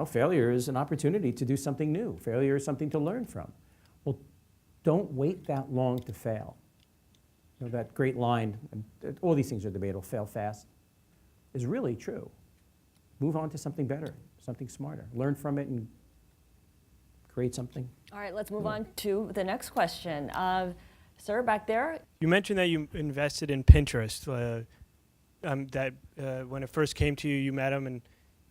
Failure is an opportunity to do something new. Failure is something to learn from. Well, don't wait that long to fail. That great line, and all these things are debatable, fail fast, is really true. Move on to something better, something smarter. Learn from it and create something. All right, let's move on to the next question. Sir, back there. You mentioned that you invested in Pinterest. That when it first came to you, you met him and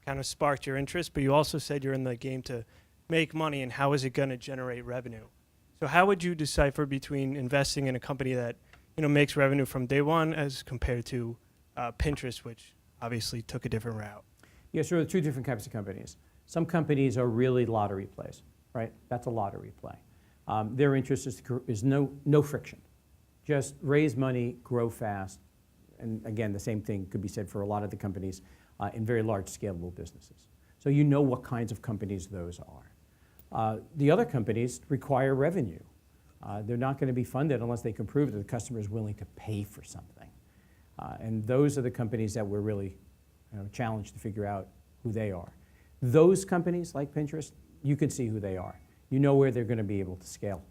kind of sparked your interest, but you also said you're in the game to make money, and how is it going to generate revenue? So how would you decipher between investing in a company that makes revenue from day one as compared to Pinterest, which obviously took a different route? Yeah, sure. There are two different types of companies. Some companies are really lottery plays, right? That's a lottery play. Their interest is no friction. Just raise money, grow fast. And again, the same thing could be said for a lot of the companies in very large scalable businesses. So you know what kinds of companies those are. The other companies require revenue. They're not going to be funded unless they can prove that the customer is willing to pay for something. And those are the companies that we're really challenged to figure out who they are. Those companies like Pinterest, you can see who they are. You know where they're going to be able to scale.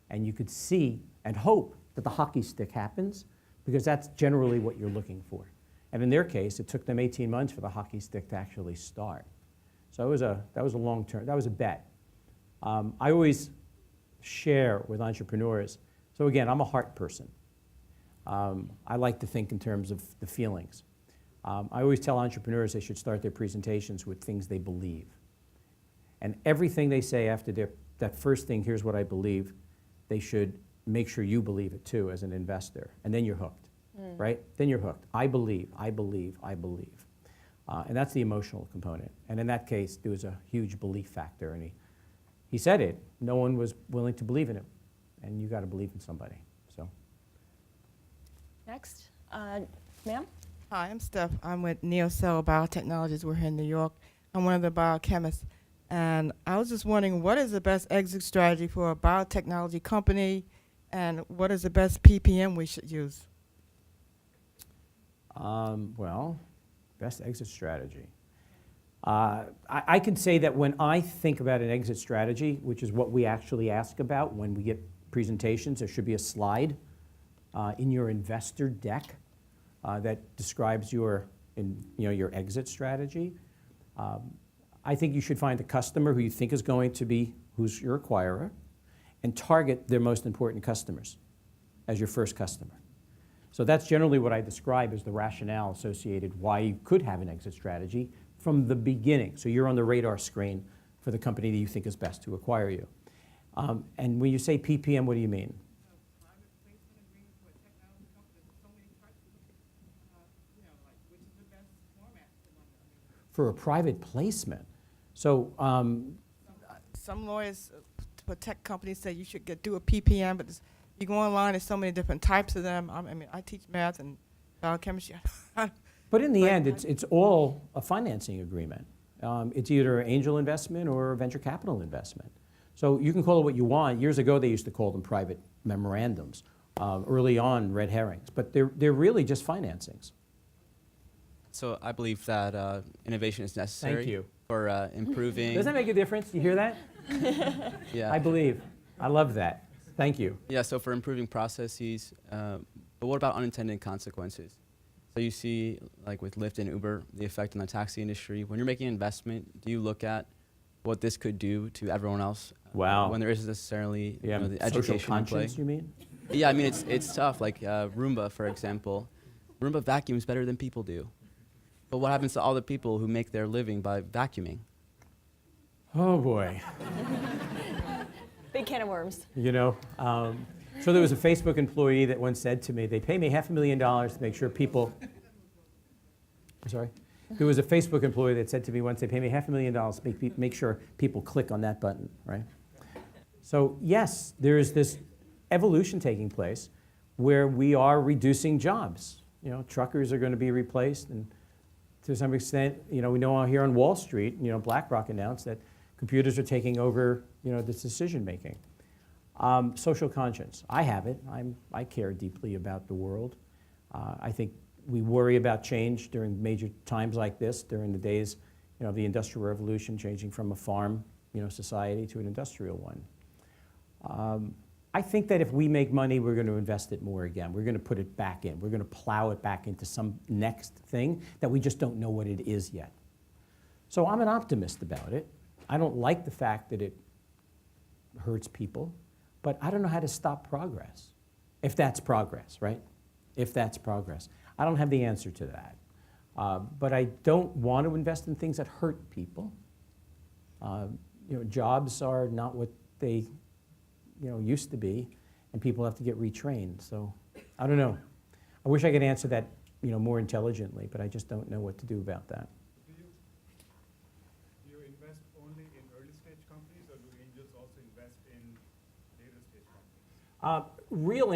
And you could see and hope that the hockey stick happens, because that's generally what you're looking for. And in their case, it took them 18 months for the hockey stick to actually start. So that was a long term, that was a bet. I always share with entrepreneurs. So again, I'm a heart person. I like to think in terms of the feelings. I always tell entrepreneurs they should start their presentations with things they believe. And everything they say after that first thing, here's what I believe, they should make sure you believe it too as an investor. And then you're hooked, right? Then you're hooked. I believe, I believe, I believe. And that's the emotional component. And in that case, there was a huge belief factor. And he said it. No one was willing to believe in him. And you got to believe in somebody. So. Next, ma'am. Hi, I'm Steph. I'm with NeoCell Biotechnologies. We're here in New York. I'm one of the biochemists. And I was just wondering, what is the best exit strategy for a biotechnology company, and what is the best PPM we should use? Well, best exit strategy. I can say that when I think about an exit strategy, which is what we actually ask about when we get presentations, there should be a slide in your investor deck that describes your exit strategy. I think you should find a customer who you think is going to be, who's your acquirer, and target their most important customers as your first customer. So that's generally what I describe as the rationale associated why you could have an exit strategy from the beginning. So you're on the radar screen for the company that you think is best to acquire you. And when you say PPM, what do you mean? Private placement agreement for a technology company. There's so many types of, like which is the best format for one. For a private placement. So Some lawyers for tech companies say you should do a PPM, but you go online, there's so many different types of them. I mean, I teach math and biochemistry. but in the But end, it's all a financing agreement. It's either angel investment or venture capital investment. So you can call it what you want. Years ago, they used to call them private memorandums. Early on, red herrings. But they're really just financings. So I believe that innovation is necessary Thank you. for improving. Does that make a difference? You hear that? Yeah. I believe. I love that. Thank you. Yeah. So for improving processes, but what about unintended consequences? So you see, like with Lyft and Uber, the effect on the taxi industry. When you're making an investment, do you look at what this could do to everyone else? Wow. When there isn't necessarily Yeah, the social education in play. conscience, you mean? Yeah. I mean, it's tough. Like Roomba, for example. Roomba vacuums better than people do. But what happens to all the people who make their living by vacuuming? Oh, boy. Big can of worms. You know, so there was a Facebook employee that once said to me, they pay me $500,000 to make sure people, I'm sorry? There was a Facebook employee that said to me once, they pay me $500,000 to make sure people click on that button, right? So yes, there is this evolution taking place where we are reducing jobs. You know, truckers are going to be replaced, and to some extent, you know, we know here on Wall Street, you know, BlackRock announced that computers are taking over, you know, this decision making. Social conscience, I have it. I care deeply about the world. I think we worry about change during major times like this, during the days, you know, of the Industrial Revolution, changing from a farm, you know, society to an industrial one. I think that if we make money, we're going to invest it more again. We're going to put it back in. We're going to plow it back into some next thing that we just don't know what it is yet. So I'm an optimist about it. I don't like the fact that it hurts people, but I don't know how to stop progress, if that's progress, right? If that's progress. I don't have the answer to that. But I don't want to invest in things that hurt people. You know, jobs are not what they, you know, used to be, and people have to get retrained. So I don't know. I wish I could answer that, you know, more intelligently, but I just don't know what to do about that. Do you invest only in early stage companies, or do angels also invest in later stage companies? Real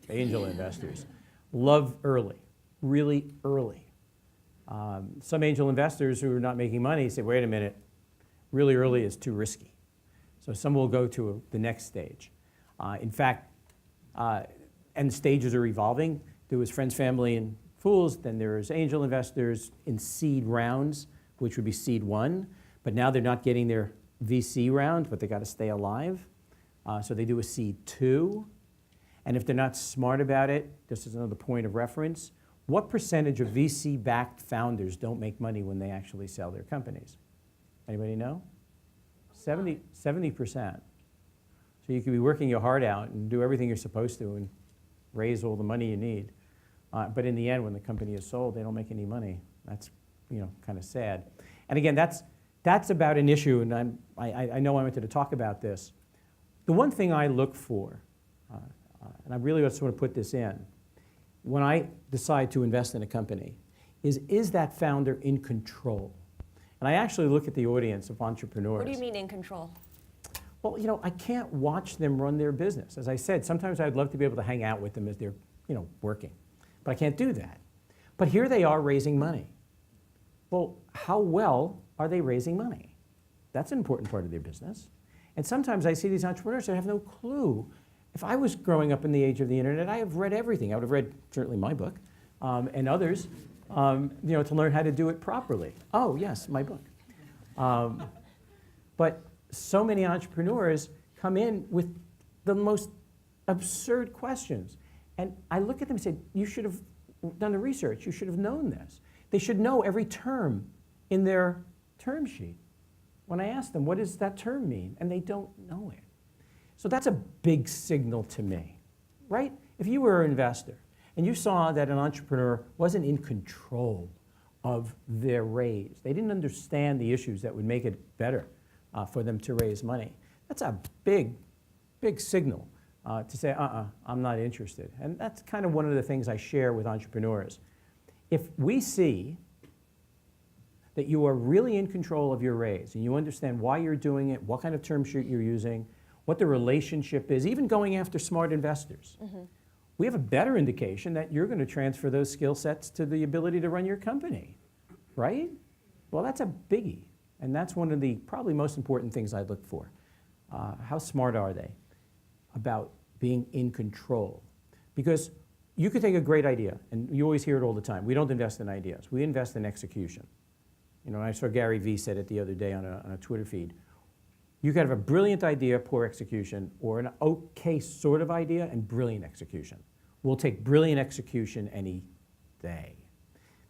angel investors love early, really early. Some angel investors who are not making money say, wait a minute, really early is too risky. So some will go to the next stage. In fact, and the stages are evolving. There was friends, family, and fools. Then there's angel investors in seed rounds, which would be seed 1. But now they're not getting their VC round, but they got to stay alive. So they do a seed 2. And if they're not smart about it, this is another point of reference, what percentage of VC-backed founders don't make money when they actually sell their companies? Anybody know? 70%. So you could be working your heart out and do everything you're supposed to and raise all the money you need. But in the end, when the company is sold, they don't make any money. That's, you know, kind of sad. And again, that's about an issue, and I know I wanted to talk about this. The one thing I look for, and I really just want to put this in, when I decide to invest in a company, is that founder in control? And I actually look at the audience of entrepreneurs. What do you mean in control? Well, you know, I can't watch them run their business. As I said, sometimes I'd love to be able to hang out with them as they're, you know, working. But I can't do that. But here they are raising money. Well, how well are they raising money? That's an important part of their business. And sometimes I see these entrepreneurs that have no clue. If I was growing up in the age of the internet, I have read everything. I would have read certainly my book and others, you know, to learn how to do it properly. Oh, yes, my book. But so many entrepreneurs come in with the most absurd questions. And I look at them and say, you should have done the research. You should have known this. They should know every term in their term sheet. When I ask them, what does that term mean? And they don't know it. So that's a big signal to me, right? If you were an investor and you saw that an entrepreneur wasn't in control of their raise, they didn't understand the issues that would make it better for them to raise money, that's a big, big signal to say, I'm not interested. And that's kind of one of the things I share with entrepreneurs. If we see that you are really in control of your raise and you understand why you're doing it, what kind of term sheet you're using, what the relationship is, even going after smart investors, we have a better indication that you're going to transfer those skill sets to the ability to run your company, right? Well, that's a biggie. And that's one of the probably most important things I look for. How smart are they about being in control? Because you could take a great idea, and you always hear it all the time. We don't invest in ideas. We invest in execution. You know, I saw Gary Vee said it the other day on a Twitter feed. You could have a brilliant idea, poor execution, or an okay sort of idea and brilliant execution. We'll take brilliant execution any day.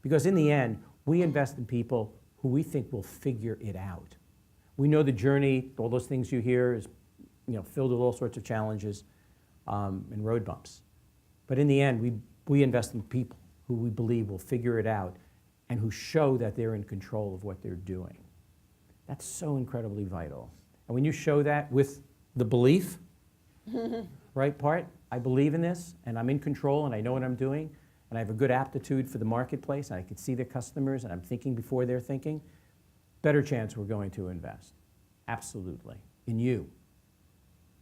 Because in the end, we invest in people who we think will figure it out. We know the journey, all those things you hear is filled with all sorts of challenges and road bumps. But in the end, we invest in people who we believe will figure it out and who show that they're in control of what they're doing. That's so incredibly vital. And when you show that with the belief, right part, I believe in this, and I'm in control, and I know what I'm doing, and I have a good aptitude for the marketplace, and I can see the customers, and I'm thinking before they're thinking, better chance we're going to invest. Absolutely. In you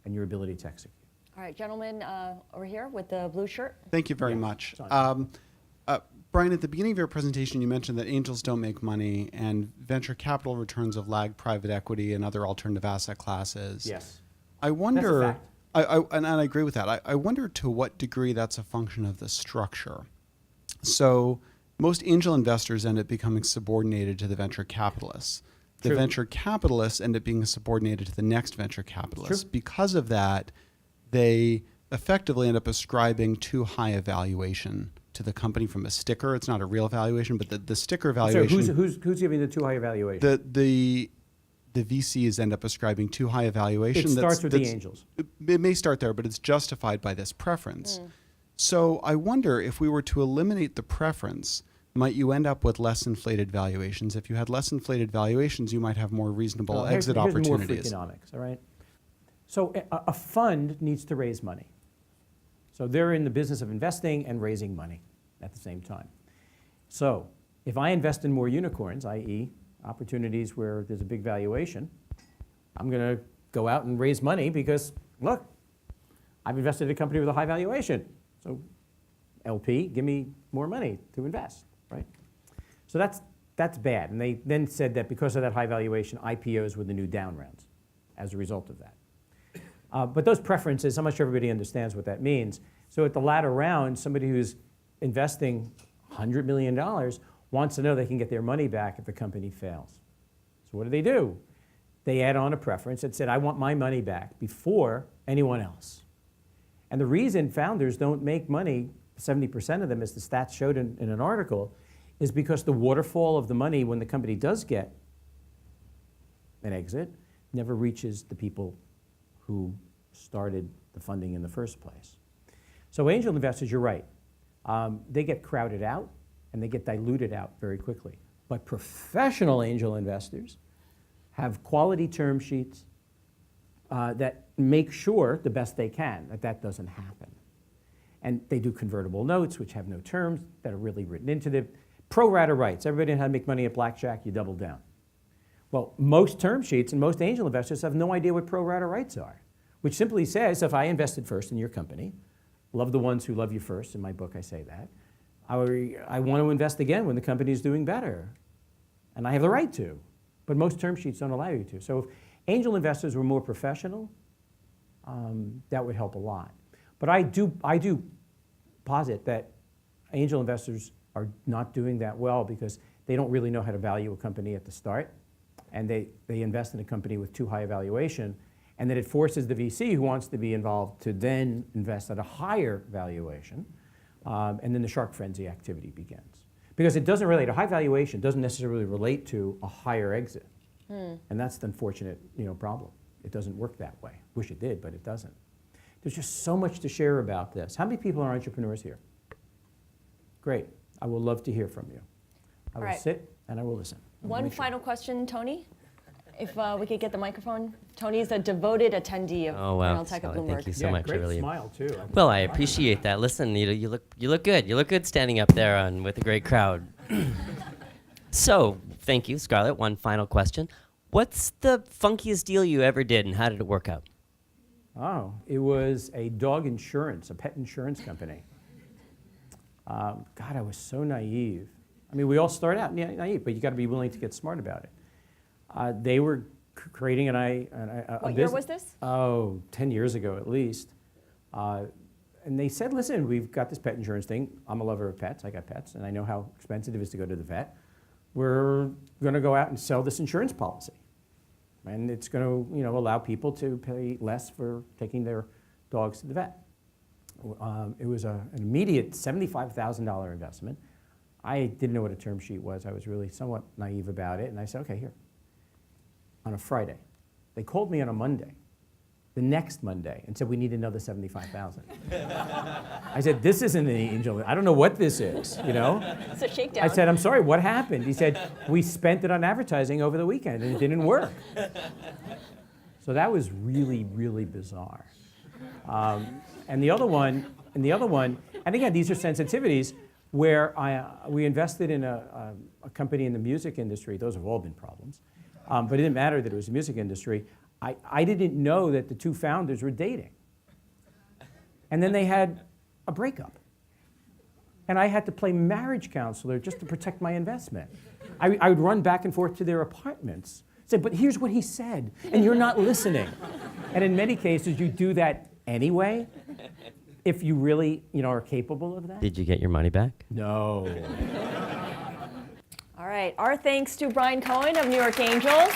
and your ability to execute. All right, gentlemen over here with the blue shirt. Thank you very much. Brian, at the beginning of your presentation, you mentioned that angels don't make money and venture capital returns have lagged private equity and other alternative asset classes. Yes. I wonder, That's a fact. and I agree with that. I wonder to what degree that's a function of the structure. So most angel investors end up becoming subordinated to the venture capitalists. The True. venture capitalists end up being subordinated to the next venture capitalist. True. Because of that, they effectively end up ascribing too high a valuation to the company from a sticker. It's not a real valuation, but the sticker valuation. So who's giving the too high evaluation? The VCs end up ascribing too high a valuation. It starts with the angels. It may start there, but it's justified by this preference. So I wonder if we were to eliminate the preference, might you end up with less inflated valuations? If you had less inflated valuations, you might have more reasonable exit opportunities. Here's more freakonomics, all right? So a fund needs to raise money. So they're in the business of investing and raising money at the same time. So if I invest in more unicorns, i.e. opportunities where there's a big valuation, I'm going to go out and raise money because, look, I've invested in a company with a high valuation. So LP, give me more money to invest, right? So that's bad. And they then said that because of that high valuation, IPOs were the new down rounds as a result of that. But those preferences, I'm not sure everybody understands what that means. So at the latter round, somebody who's investing $100 million wants to know they can get their money back if the company fails. So what do? They add on a preference that said, I want my money back before anyone else. And the reason founders don't make money, 70% of them, as the stats showed in an article, is because the waterfall of the money when the company does get an exit never reaches the people who started the funding in the first place. So angel investors, you're right. They get crowded out and they get diluted out very quickly. But professional angel investors have quality term sheets that make sure the best they can that doesn't happen. And they do convertible notes, which have no terms, that are really written into them. Pro rata rights. Everybody knows how to make money at blackjack, you double down. Well, most term sheets and most angel investors have no idea what pro rata rights are, which simply says if I invested first in your company, love the ones who love you first, in my book I say that, I want to invest again when the company is doing better. And I have the right to, but most term sheets don't allow you to. So if angel investors were more professional, that would help a lot. But I do posit that angel investors are not doing that well because they don't really know how to value a company at the start. And they invest in a company with too high a valuation, And then it forces the VC who wants to be involved to then invest at a higher valuation. And then the shark frenzy activity begins. Because it doesn't relate, a high valuation doesn't necessarily relate to a higher exit. And that's the unfortunate problem. It doesn't work that way. Wish it did, but it doesn't. There's just so much to share about this. How many people are entrepreneurs here? Great. I will love to hear from you. I will right. sit and I will listen. One final question, Tony. If we could get the microphone. Tony is a devoted attendee of Oh, wow. Cornell Tech at Sally, Bloomberg. thank you so much. I Great really smile too. Well, I appreciate that. Listen, you look good. You look good standing up there with a great crowd. So, thank you, Scarlett. One final question. What's the funkiest deal you ever did, and how did it work out? Oh, it was a dog insurance, a pet insurance company. God, I was so naive. I mean, we all start out naive, but you got to be willing to get smart about it. They were creating a What year was this? Oh, 10 years ago at least. And they said, listen, we've got this pet insurance thing. I'm a lover of pets. I got pets, and I know how expensive it is to go to the vet. We're going to go out and sell this insurance policy. And it's going to allow people to pay less for taking their dogs to the vet. It was an immediate $75,000 investment. I didn't know what a term sheet was. I was really somewhat naive about it. And I said, okay, here. On a Friday. They called me on a Monday, the next Monday, and said, we need another $75,000. I said, this isn't an angel. I don't know what this is, It's a shakedown. I said, I'm sorry, what happened? He said, we spent it on advertising over the weekend, and it didn't work. So that was really, really bizarre. And the other one, and again, these are sensitivities where we invested in a company in the music industry. Those have all been problems. But it didn't matter that it was the music industry. I didn't know that the two founders were dating. And then they had a breakup. And I had to play marriage counselor just to protect my investment. I would run back and forth to their apartments, say, but here's what he said, and you're not listening. And in many cases, you do that anyway, if you really are capable of that. Did you get your money back? No. All right. Our thanks to Brian Cohen of New York Angels.